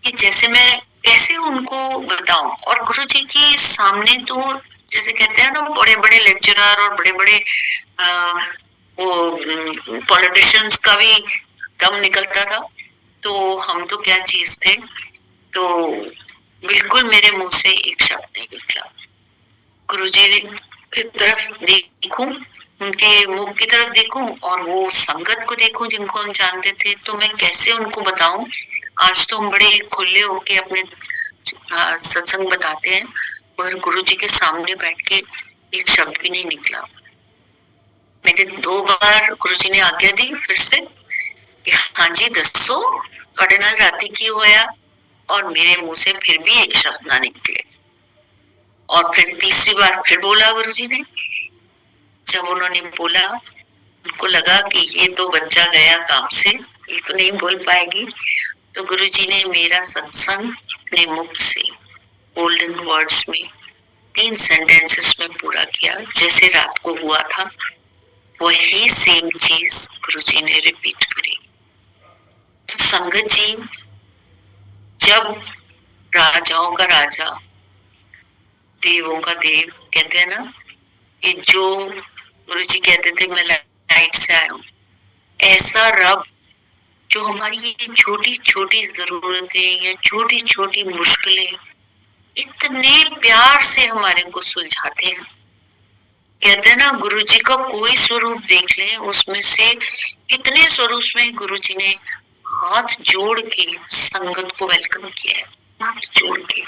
कि जैसे मैं कैसे उनको बताऊं। और गुरुजी के सामने तो जैसे कहते हैं ना, बड़े बड़े लेक्चरर और बड़े बड़े वो पॉलिटिशियंस का भी दम निकलता था, तो हम तो क्या चीज थे। तो बिल्कुल मेरे मुंह से एक शब्द नहीं निकला। गुरुजी की तरफ देखूं, उनके मुख की तरफ देखूं, और वो संगत को देखूं जिनको हम जानते थे, तो मैं कैसे उनको बताऊं। आज तो हम बड़े खुले होके अपने सत्संग बताते हैं, मगर गुरुजी के सामने बैठ के एक शब्द भी नहीं निकला। मैंने 2 बार गुरुजी ने आज्ञा दी फिर से कि हाँ जी दसो ਤੁਹਾਡੇ ਨਾਲ राती की होया, और मेरे मुंह से फिर भी एक शब्द ना निकले। और फिर तीसरी बार फिर बोला गुरुजी ने। जब उन्होंने बोला, उनको लगा कि ये तो बच्चा गया काम से, ये तो नहीं बोल पाएगी, तो गुरुजी ने मेरा सत्संग अपने मुख से गोल्डन वर्ड्स में 3 सेंटेंसेस में पूरा किया। जैसे रात को हुआ था वही सेम चीज गुरुजी ने रिपीट करी। तो संगत जी, जब राजाओं का राजा, देवों का देव कहते हैं ना, ये जो गुरुजी कहते थे मैं लाइट से आया हूँ, ऐसा रब जो हमारी ये छोटी छोटी जरूरतें या छोटी छोटी मुश्किलें इतने प्यार से हमारे को सुलझाते हैं। कहते हैं ना, गुरुजी का कोई स्वरूप देख लें, उसमें से कितने स्वरूप में गुरुजी ने हाथ जोड़ के संगत को वेलकम किया है। हाथ जोड़ के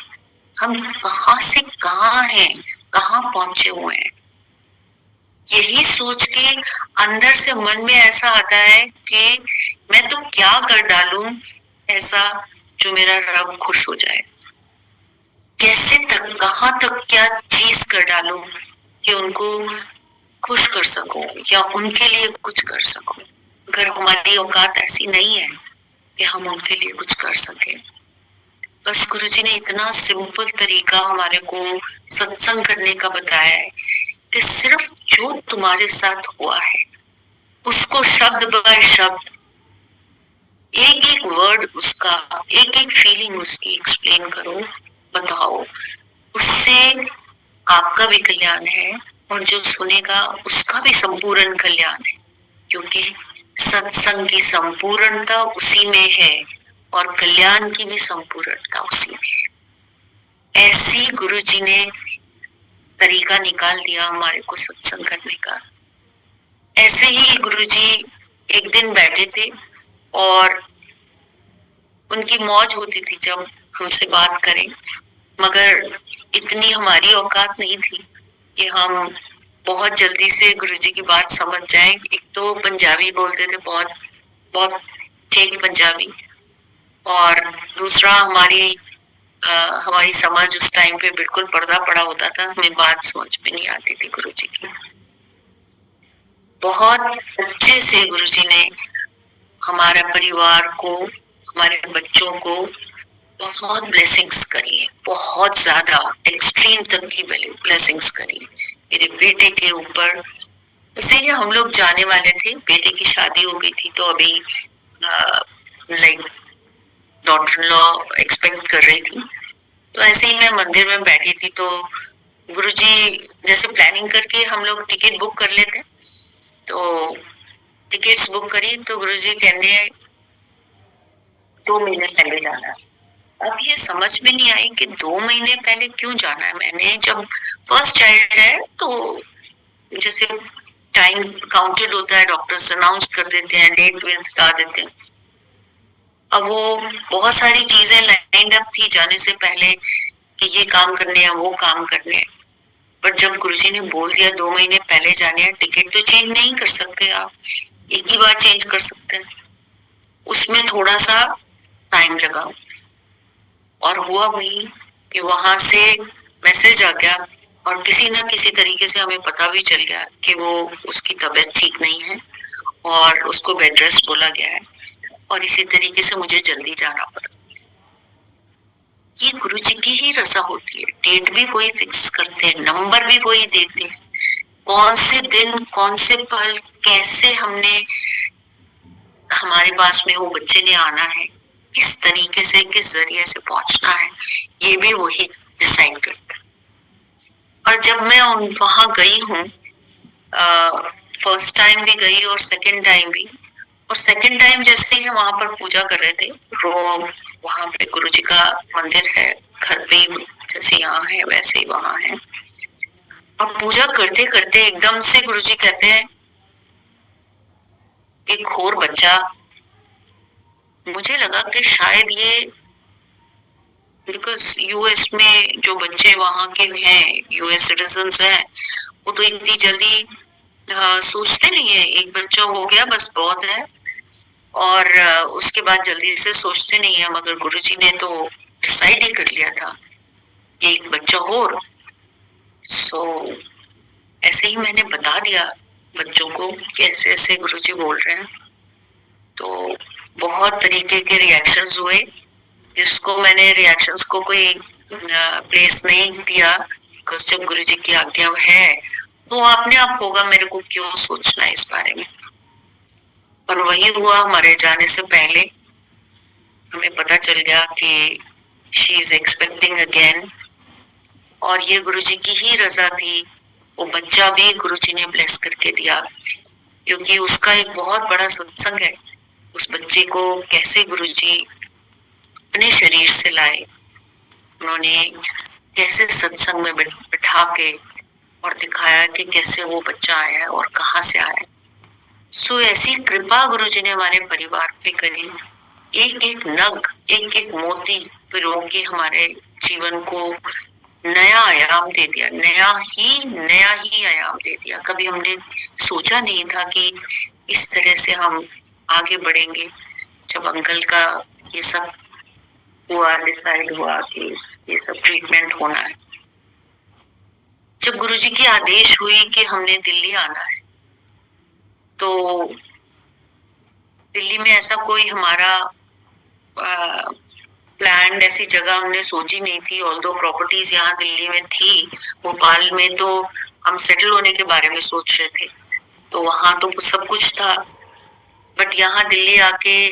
हम कहाँ से कहाँ हैं, कहाँ पहुंचे हुए हैं, यही सोच के अंदर से मन में ऐसा आता है कि मैं तो क्या कर डालूं ऐसा जो मेरा रब खुश हो जाए। कैसे तक, कहाँ तक क्या चीज कर डालूं कि उनको खुश कर सकूं या उनके लिए कुछ कर सकूं। अगर हमारी औकात ऐसी नहीं है कि हम उनके लिए कुछ कर सके, बस गुरुजी ने इतना सिंपल तरीका हमारे को सत्संग करने का बताया है कि सिर्फ जो तुम्हारे साथ हुआ है उसको शब्द बाय शब्द, एक एक वर्ड उसका, एक एक फीलिंग उसकी एक्सप्लेन करो, बताओ। उससे आपका भी कल्याण है और जो सुनेगा उसका भी संपूर्ण कल्याण है, क्योंकि सत्संग की संपूर्णता उसी में है और कल्याण की भी संपूर्णता उसी में है। ऐसी गुरुजी ने तरीका निकाल दिया हमारे को सत्संग करने का। ऐसे ही गुरुजी एक दिन बैठे थे और उनकी मौज होती थी जब हमसे बात करें, मगर इतनी हमारी औकात नहीं थी कि हम बहुत जल्दी से गुरुजी की बात समझ जाएं। एक तो पंजाबी बोलते थे, बहुत बहुत ठेठ पंजाबी, और दूसरा हमारी समझ उस टाइम पे बिल्कुल पर्दा पड़ा होता था, हमें बात समझ में नहीं आती थी गुरुजी की। बहुत अच्छे से गुरुजी ने हमारे परिवार को, हमारे बच्चों को बहुत ब्लेसिंग्स करी है, बहुत ज्यादा एक्सट्रीम तक की ब्लेसिंग्स करी मेरे बेटे के ऊपर। इसीलिए हम लोग जाने वाले थे, बेटे की शादी हो गई थी, तो अभी like daughter in law expect कर रही थी। तो ऐसे ही मैं मंदिर में बैठी थी, तो गुरुजी जैसे प्लानिंग करके हम लोग टिकट बुक कर लेते, तो टिकट्स बुक करी तो गुरुजी कहते हैं 2 महीने पहले जाना है। अब ये समझ में नहीं आई कि 2 महीने पहले क्यों जाना है। मैंने, जब फर्स्ट चाइल्ड है तो जैसे टाइम काउंटेड होता है, डॉक्टर्स अनाउंस कर देते हैं, डेट भी बता देते हैं। अब वो बहुत सारी चीजें लाइंड अप थी जाने से पहले कि ये काम करने हैं, वो काम करने हैं, बट जब गुरुजी ने बोल दिया 2 महीने पहले जाने हैं, टिकट तो चेंज नहीं कर सकते आप, एक ही बार चेंज कर सकते हैं। उसमें थोड़ा सा टाइम लगा और हुआ वही कि वहां से मैसेज आ गया और किसी ना किसी तरीके से हमें पता भी चल गया कि वो, उसकी तबीयत ठीक नहीं है और उसको बेड रेस्ट बोला गया है, और इसी तरीके से मुझे जल्दी जाना पड़ा। ये गुरुजी की ही रजा होती है, डेट भी वही फिक्स करते हैं, नंबर भी वही देते हैं, कौन से दिन, कौन से पल, कैसे हमने, हमारे पास में वो बच्चे ने आना है, किस तरीके से, किस जरिए से पहुंचना है, ये भी वही डिसाइड करता है। और जब मैं वहां गई हूँ, फर्स्ट टाइम भी गई और सेकंड टाइम भी, और सेकंड टाइम जैसे ही वहां पर पूजा कर रहे थे, वहां पे गुरुजी का मंदिर है, घर पे ही जैसे यहाँ है वैसे ही वहां है। और पूजा करते करते एकदम से गुरुजी कहते हैं, एक और बच्चा, मुझे लगा कि शायद ये, बिकॉज यूएस में जो बच्चे वहां के हैं, यूएस सिटीजन्स हैं, वो तो इतनी जल्दी सोचते नहीं है, एक बच्चा हो गया बस बहुत है, और उसके बाद जल्दी से सोचते नहीं है। मगर गुरुजी ने तो डिसाइड ही कर लिया था कि एक बच्चा और। सो ऐसे ही मैंने बता दिया बच्चों को कि ऐसे ऐसे गुरुजी बोल रहे हैं। तो बहुत तरीके के रिएक्शंस हुए, जिसको मैंने रिएक्शंस को कोई प्लेस नहीं दिया, बिकॉज जब गुरुजी की आज्ञा है तो अपने आप होगा, मेरे को क्यों सोचना है इस बारे में। और वही हुआ, हमारे जाने से पहले हमें पता चल गया कि शी इज एक्सपेक्टिंग अगेन, और ये गुरुजी की ही रजा थी। वो बच्चा भी गुरुजी ने ब्लेस करके दिया, क्योंकि उसका एक बहुत बड़ा सत्संग है। उस बच्चे को कैसे गुरुजी अपने शरीर से लाए, उन्होंने कैसे सत्संग में बिठा के और दिखाया कि कैसे वो बच्चा आया है और कहाँ से आया है। सो ऐसी कृपा गुरुजी ने हमारे परिवार पे करी, एक एक नग, एक एक मोती पिरो के हमारे जीवन को नया आयाम दे दिया, नया ही आयाम दे दिया। कभी हमने सोचा नहीं था कि इस तरह से हम आगे बढ़ेंगे। जब अंकल का ये सब हुआ, डिसाइड हुआ कि ये सब ट्रीटमेंट होना है, जब गुरुजी की आदेश हुई कि हमने दिल्ली आना है, तो दिल्ली में ऐसा कोई हमारा प्लान, ऐसी जगह हमने सोची नहीं थी। ऑल्दो प्रॉपर्टीज यहाँ दिल्ली में थी, भोपाल में तो हम सेटल होने के बारे में सोच रहे थे, तो वहां तो सब कुछ था। बट यहाँ दिल्ली आके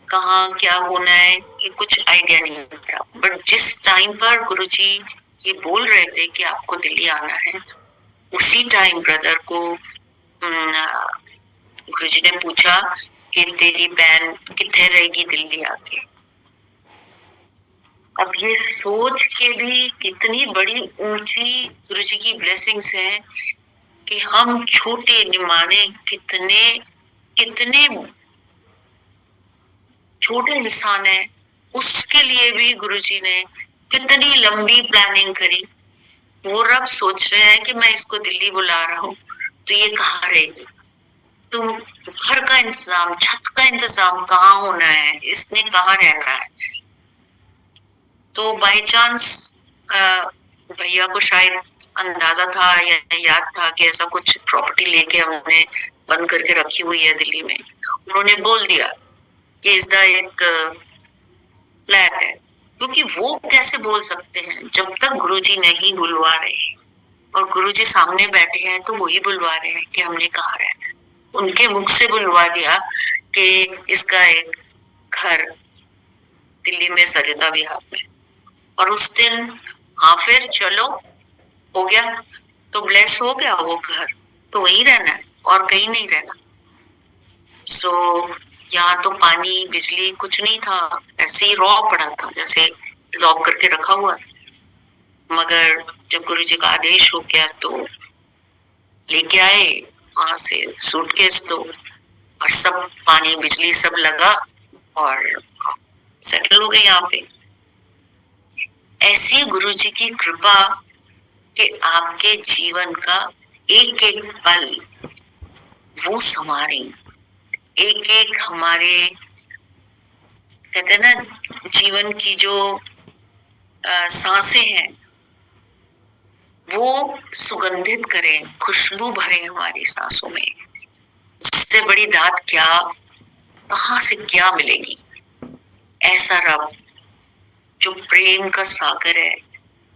कहाँ क्या होना है ये कुछ आइडिया नहीं था। बट जिस टाइम पर गुरुजी ये बोल रहे थे कि आपको दिल्ली आना है, उसी टाइम ब्रदर को गुरुजी ने पूछा कि तेरी बहन कितने रहेगी दिल्ली आके। अब ये सोच के भी कितनी बड़ी ऊंची गुरुजी की ब्लेसिंग्स है कि हम छोटे निमाने कितने कितने छोटे इंसान है, उसके लिए भी गुरुजी ने कितनी लंबी प्लानिंग करी। वो रब सोच रहे हैं कि मैं इसको दिल्ली बुला रहा हूँ तो ये कहाँ रहेगी, तो घर का इंतजाम, छत का इंतजाम कहाँ होना है, इसने कहाँ रहना है। तो बाय चांस भैया को शायद अंदाजा था या याद था कि ऐसा कुछ प्रॉपर्टी लेके हमने बंद करके रखी हुई है दिल्ली में। उन्होंने बोल दिया कि इसका एक फ्लैट है, क्योंकि वो कैसे बोल सकते हैं जब तक गुरुजी नहीं बुलवा रहे, और गुरुजी सामने बैठे हैं तो वही बुलवा रहे हैं कि हमने कहाँ रहना है। उनके मुख से बुलवा दिया कि इसका एक घर दिल्ली में सरिता विहार में, और उस दिन हाँ फिर चलो हो गया, तो ब्लेस हो गया वो घर, तो वही रहना है और कहीं नहीं रहना। सो यहाँ तो पानी बिजली कुछ नहीं था, ऐसे ही रॉ पड़ा था, जैसे लॉक करके रखा हुआ। मगर जब गुरुजी का आदेश हो गया तो लेके आए वहां से सूटकेस, तो और सब पानी बिजली सब लगा और सेटल हो गए यहाँ पे। ऐसी गुरुजी की कृपा कि आपके जीवन का एक एक पल वो संवारे, एक एक हमारे कहते हैं ना जीवन की जो सांसें हैं वो सुगंधित करें, खुशबू भरे हमारी सांसों में। उससे बड़ी दात क्या, कहाँ से क्या मिलेगी। ऐसा रब जो प्रेम का सागर है,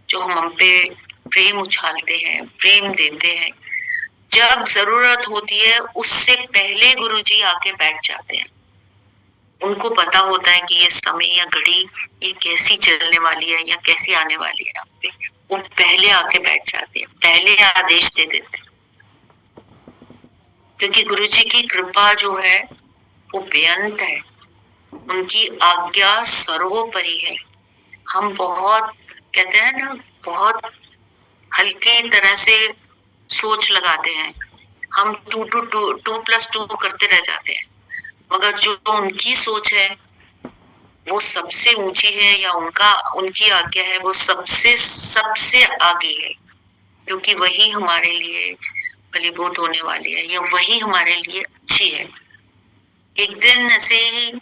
जो हम पे प्रेम उछालते हैं, प्रेम देते हैं, जब जरूरत होती है उससे पहले गुरुजी आके बैठ जाते हैं। उनको पता होता है कि ये समय या घड़ी ये कैसी चलने वाली है या कैसी आने वाली है, यहाँ पे वो पहले आके बैठ जाते हैं, पहले आदेश दे देते हैं। क्योंकि गुरुजी की कृपा जो है वो बेअंत है, उनकी आज्ञा सर्वोपरि है। हम बहुत कहते हैं ना, बहुत हल्की तरह से सोच लगाते हैं, हम टू प्लस टू करते रह जाते हैं। मगर जो उनकी सोच है वो सबसे ऊंची है, या उनकी आज्ञा है वो सबसे सबसे आगे है, क्योंकि वही हमारे लिए फलीभूत होने वाली है या वही हमारे लिए अच्छी है। एक दिन ऐसे ही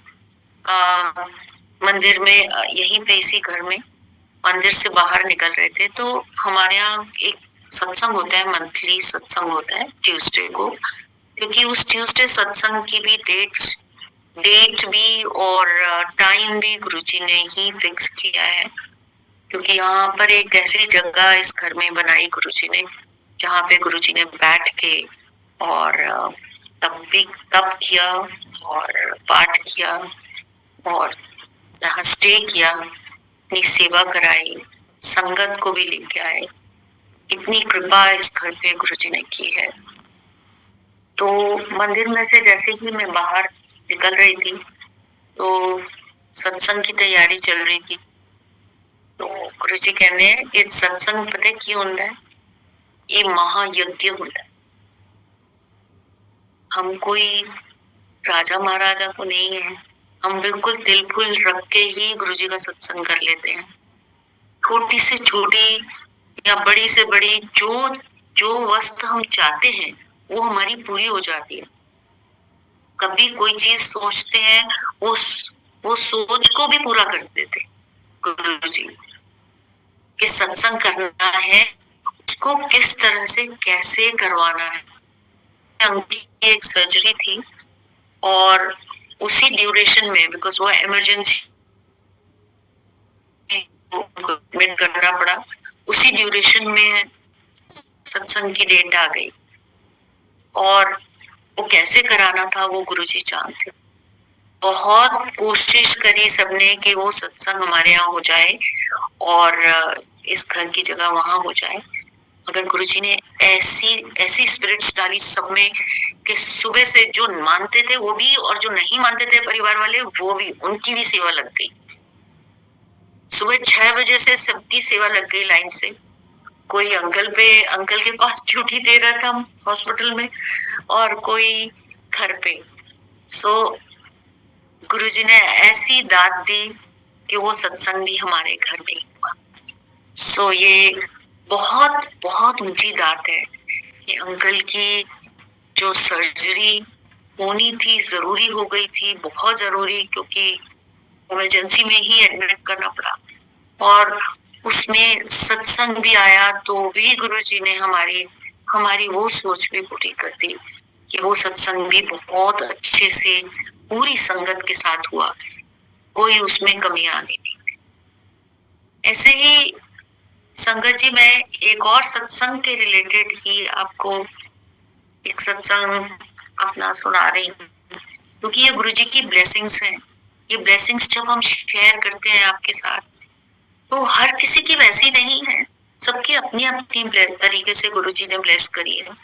मंदिर में यहीं पे इसी घर में मंदिर से बाहर निकल रहे थे तो हमारे यहाँ एक सत्संग होता है, मंथली सत्संग होता है ट्यूसडे को, क्योंकि उस ट्यूसडे सत्संग की भी डेट भी और टाइम भी गुरुजी ने ही फिक्स किया है, क्योंकि यहाँ पर एक ऐसी जगह इस घर में बनाई गुरुजी ने जहाँ पे गुरुजी ने बैठ के और तब किया और पाठ किया और यहाँ स्टे किया, अपनी सेवा कराई, संगत को भी लेके आए। इतनी कृपा इस घर पे गुरुजी ने की है। तो मंदिर में से जैसे ही मैं बाहर निकल रही थी तो सत्संग की तैयारी चल रही थी। तो गुरुजी कहने ये सत्संग पता क्यों होता है, ये महायज्ञ होता है। हम कोई राजा महाराजा को नहीं है, हम बिल्कुल दिल फुल रख के ही गुरुजी का सत्संग कर लेते हैं। छोटी से छोटी या बड़ी से बड़ी जो जो वस्तु हम चाहते हैं वो हमारी पूरी हो जाती है। कभी कोई चीज सोचते हैं वो सोच को भी पूरा कर देते गुरुजी। कि सत्संग करना है, उसको किस तरह से कैसे करवाना है। अंकल की एक सर्जरी थी और उसी ड्यूरेशन में, बिकॉज वो इमरजेंसी एडमिट करना पड़ा, उसी ड्यूरेशन में सत्संग की डेट आ गई और वो कैसे कराना था वो गुरुजी जानते। बहुत कोशिश करी सबने कि वो सत्संग हमारे यहाँ हो जाए और इस घर की जगह वहां हो जाए, मगर गुरुजी ने ऐसी ऐसी स्पिरिट्स डाली सब में कि सुबह से जो मानते थे वो भी और जो नहीं मानते थे परिवार वाले वो भी, उनकी भी सेवा लग गई। सुबह 6 बजे से सबकी सेवा लग गई लाइन से। कोई अंकल के पास ड्यूटी दे रहा था हॉस्पिटल में और कोई घर पे। सो गुरुजी ने ऐसी दात दी कि वो सत्संग भी हमारे घर में हुआ। सो ये बहुत बहुत ऊंची दात है। ये अंकल की जो सर्जरी होनी थी, जरूरी हो गई थी, बहुत जरूरी, क्योंकि इमरजेंसी में ही एडमिट करना पड़ा और उसमें सत्संग भी आया तो भी गुरुजी ने हमारी वो सोच भी पूरी कर दी कि वो सत्संग भी बहुत अच्छे से पूरी संगत के साथ हुआ, कोई उसमें कमी आने नहीं थी। ऐसे ही संगत जी, मैं एक और सत्संग के रिलेटेड ही आपको एक सत्संग अपना सुना रही हूँ, क्योंकि ये गुरुजी की ब्लेसिंग्स हैं। ये ब्लेसिंग्स जब हम शेयर करते हैं आपके साथ तो हर किसी की वैसी नहीं है, सबकी अपनी अपनी तरीके से गुरुजी ने ब्लेस करी है।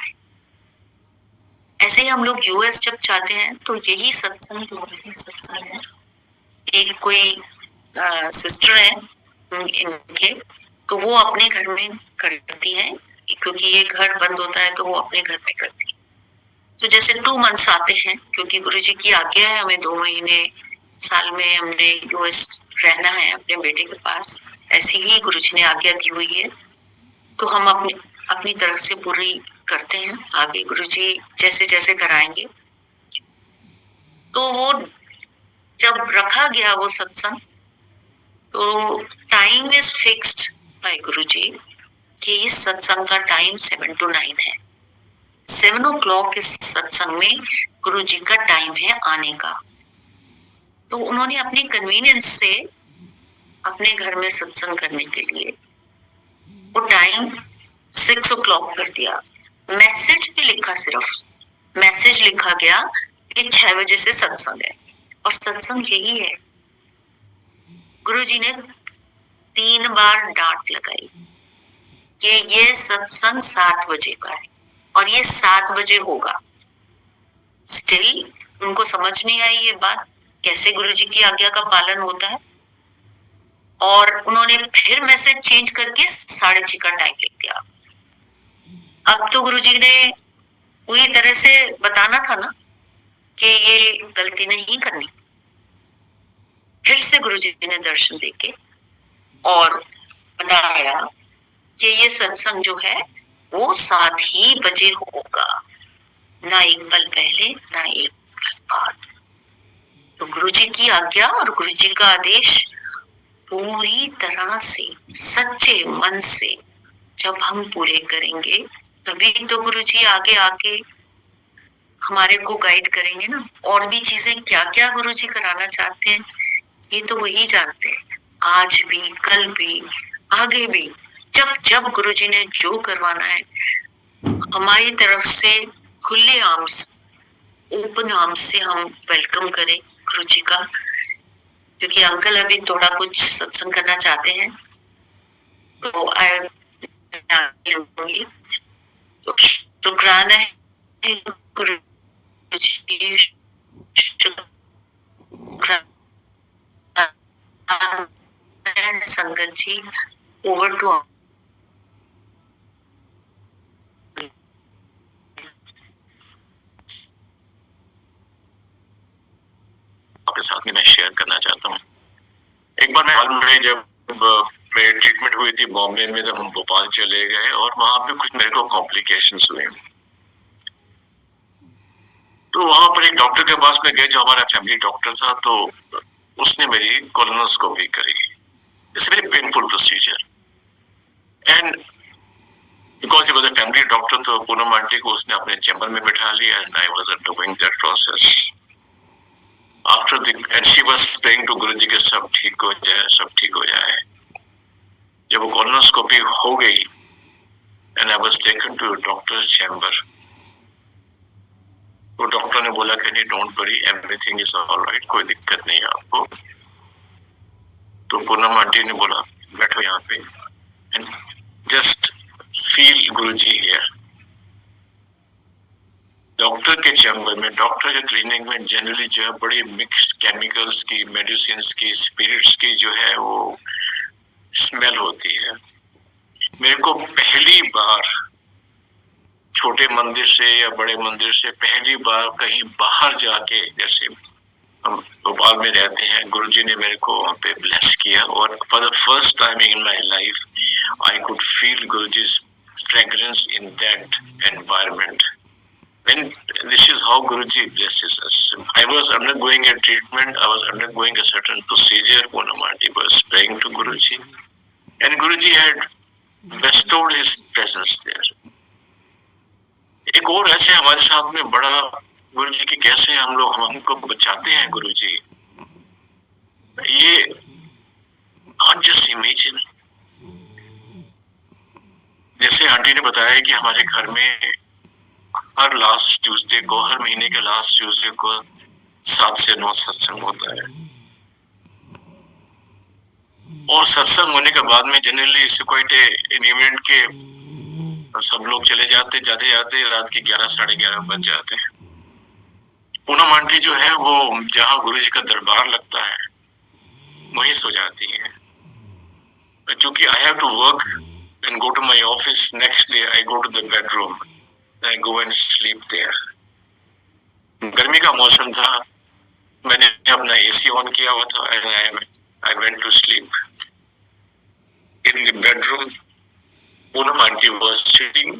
ऐसे ही हम लोग यूएस जब चाहते हैं तो यही सत्संग जो सत्संग है, एक कोई सिस्टर है इनके, तो वो अपने घर में करती हैं, क्योंकि ये घर बंद होता है तो वो अपने घर में करती है। तो जैसे 2 मंथ्स आते हैं, क्योंकि गुरुजी की आज्ञा है हमें 2 महीने साल में हमने यूएस रहना है अपने बेटे के पास, ऐसी ही गुरुजी ने आज्ञा दी हुई है। तो हम अपनी तरफ से पूरी करते हैं, आगे गुरुजी जैसे जैसे कराएंगे। तो वो जब रखा गया वो सत्संग, तो टाइम इज फिक्स्ड बाय गुरुजी कि इस सत्संग का टाइम 7 to 9 है। 7 o'clock इस सत्संग में गुरुजी का टाइम है आने का। तो उन्होंने अपनी कन्वीनियंस से अपने घर में सत्संग करने के लिए वो टाइम 6 o'clock कर दिया। मैसेज भी लिखा, सिर्फ मैसेज लिखा गया कि 6 बजे से सत्संग है और सत्संग यही है। गुरुजी ने 3 बार डांट लगाई कि ये सत्संग 7 बजे का है और ये 7 बजे होगा। स्टिल उनको समझ नहीं आई ये बात, कैसे गुरुजी की आज्ञा का पालन होता है, और उन्होंने फिर मैसेज चेंज करके 6:30 का टाइम लिख दिया। अब तो गुरुजी ने पूरी तरह से बताना था ना कि ये गलती नहीं करनी। फिर से गुरुजी ने दर्शन देके और बताया कि ये सत्संग जो है वो 7 ही बजे होगा, ना एक पल पहले ना एक पल बाद। तो गुरुजी की आज्ञा और गुरुजी का आदेश पूरी तरह से सच्चे मन से जब हम पूरे करेंगे, तभी तो गुरुजी आगे आके हमारे को गाइड करेंगे ना। और भी चीजें क्या क्या गुरुजी कराना चाहते हैं, ये तो वही जानते हैं। आज भी, कल भी, आगे भी, जब जब गुरुजी ने जो करवाना है, हमारी तरफ से खुले आर्म्स, ओपन आर्म्स से हम वेलकम करें गुरुजी का। क्योंकि अंकल अभी थोड़ा कुछ सत्संग करना चाहते हैं, तो लूंगी। तो शुक्राना है गुरुजी, शुक्राना है संगत जी। ओवर टू आपके साथ में मैं शेयर करना चाहता हूँ। एक बार मैं हाल में जब मेरी ट्रीटमेंट हुई थी बॉम्बे में, तब हम भोपाल चले गए और वहां पे कुछ मेरे को कॉम्प्लिकेशंस हुए। तो वहां पर एक डॉक्टर के पास में गए जो हमारा फैमिली डॉक्टर था, तो उसने मेरी कोलोनोस्कोपी करी। It's very painful procedure and because he was a family doctor, तो पूनम आंटी को उसने अपने चैम्बर में बैठा लिया and I was undergoing that process. After the end she was praying to Guruji के सब ठीक हो जाए, सब ठीक हो जाए। जब वो कोलोनोस्कोपी हो गई and I was taken to doctor's chamber, तो डॉक्टर ने बोला कि नहीं, don't worry, everything is alright, कोई दिक्कत नहीं है आपको। तो पूनम आंटी ने बोला बैठो यहाँ पे and just feel Guruji here. Doctor के चैम्बर में, डॉक्टर के क्लिनिक में जनरली जो है बड़ी मिक्स्ड केमिकल्स की, मेडिसिन की, स्पिरिट्स की जो है वो स्मेल होती है। मेरे को पहली बार छोटे मंदिर से या बड़े मंदिर से पहली बार कहीं बाहर जाके, जैसे हम भोपाल में रहते हैं, गुरुजी ने मेरे को वहां पे ब्लेस किया और for the first time in my life I could feel Guruji's fragrance in that environment. When this is how Guruji blesses us. I was undergoing a treatment, I was undergoing a certain procedure. Poonam aunty was praying to Guruji, and Guruji had bestowed his presence there. एक और ऐसे हमारे साथ में बड़ा गुरुजी की कैसे हम लोग हमको बचाते हैं गुरुजी, ये not just imagine. जैसे आंटी ने बताया कि हमारे घर में हर लास्ट ट्यूसडे को, हर महीने के लास्ट ट्यूसडे को 7 से 9 सत्संग होता है। और सत्संग होने के बाद में जनरली सिक्योरिटी इवेंट के सब लोग चले जाते, जाते जाते रात के 11 साढ़े 11 बज जाते हैं। पूनम आंटी जो है वो जहाँ गुरुजी का दरबार लगता है वहीं सो जाती है। क्योंकि I have to work and go to my office, next day I go to the bedroom, I go and sleep there. गर्मी का मौसम था, मैंने अपना एसी ऑन किया हुआ था and I went to sleep. In the bedroom, Poonam aunty was sleeping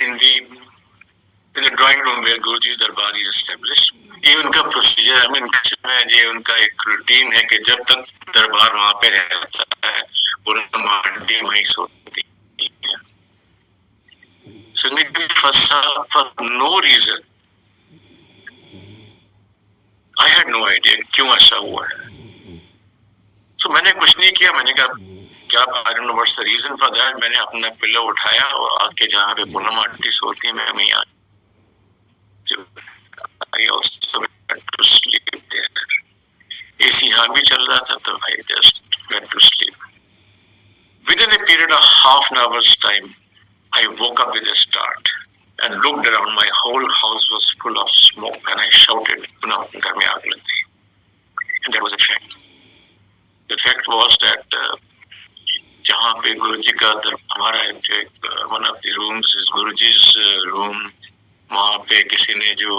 in the drawing room where Guruji's darbar is established. ये उनका प्रोसीजर है, ये उनका एक रूटीन है कि जब तक दरबार वहां पे रहता है पूनम आंटी वहीं सोती है। For no reason, I had no idea क्यों ऐसा हुआ है। So मैंने कुछ नहीं किया, मैंने कहा क्या, I don't know what's the reason for that। मैंने अपना पिल्लो उठाया और आके जहाँ पे पूनम आंटी सोती है मैं वहीं आ, I also went to sleep there. AC यहाँ भी चल रहा था, तो I just went to sleep. Within a period of half an hour's time, I woke up with a start and looked around. My whole house was full of smoke and I shouted, "No, घर में आग लग गई." And that was a fact. The fact was that जहाँ पे गुरुजी का हमारा एक one of the rooms is Guruji's room, वहाँ पे किसी ने जो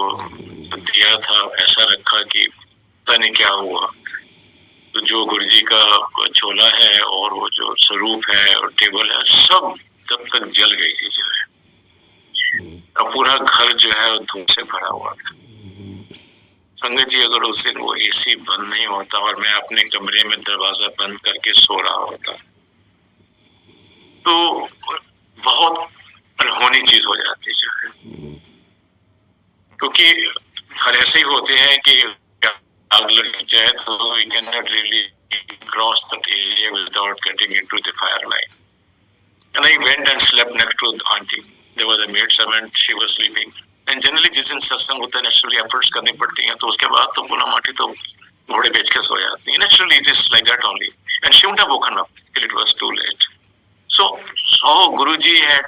दिया था ऐसा रखा कि पता नहीं क्या हुआ, जो गुरुजी का झोला है और वो जो स्वरूप है और टेबल है, सब तब तक जल गई थी जो है। अब पूरा घर जो है धूप से भरा हुआ था। संगत जी, अगर उस दिन वो एसी बंद नहीं होता और मैं अपने कमरे में दरवाजा बंद करके सो रहा होता तो बहुत अनहोनी चीज हो जाती जो है, क्योंकि घर ऐसे ही होते हैं कि आग लग जाए तो we cannot really cross that area without getting into the fire line. And I went and slept next to the auntie. There was a maid servant, she was sleeping. And generally जिस दिन सत्संग होता है नेचुरली एफर्ट्स करनी पड़ती हैं, तो उसके बाद तो पूनम आंटी तो घोड़े बेच के सो जाती है. Naturally it is like that only. And she wouldn't have woken up till it was too late. So Guruji had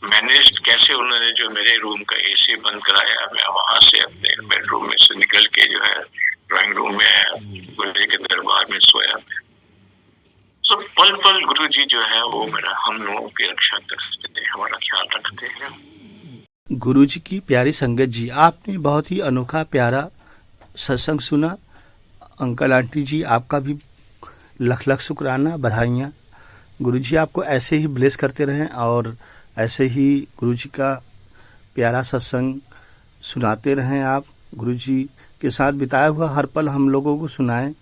managed, कैसे उन्होंने जो मेरे रूम का एसी बंद कराया, मैं वहां से अपने बेडरूम में से निकल के जो है ड्राइंग रूम में गुरुजी के दरबार में सोया. So पल पल गुरुजी जो है वो मेरा हम लोगों की रक्षा करते हैं, हमारा ख्याल रखते हैं. गुरुजी की प्यारी संगत जी, आपने बहुत ही अनोखा प्यारा सत्संग सुना. अंकल आंटी जी, आपका भी लख लख शुक्राना, बधाइयाँ. गुरुजी आपको ऐसे ही ब्लेस करते रहें और ऐसे ही गुरुजी का प्यारा सत्संग सुनाते रहें. आप गुरुजी के साथ बिताया हुआ हर पल हम लोगों को सुनाएं.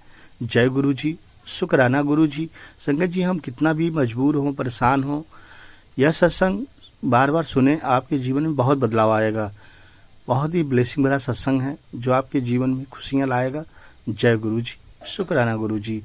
जय गुरुजी, शुक्राना गुरुजी. संगत जी, हम कितना भी मजबूर हों, परेशान हों, यह सत्संग बार बार सुने, आपके जीवन में बहुत बदलाव आएगा. बहुत ही ब्लेसिंग भरा सत्संग है जो आपके जीवन में खुशियाँ लाएगा. जय गुरुजी, शुक्राना गुरुजी.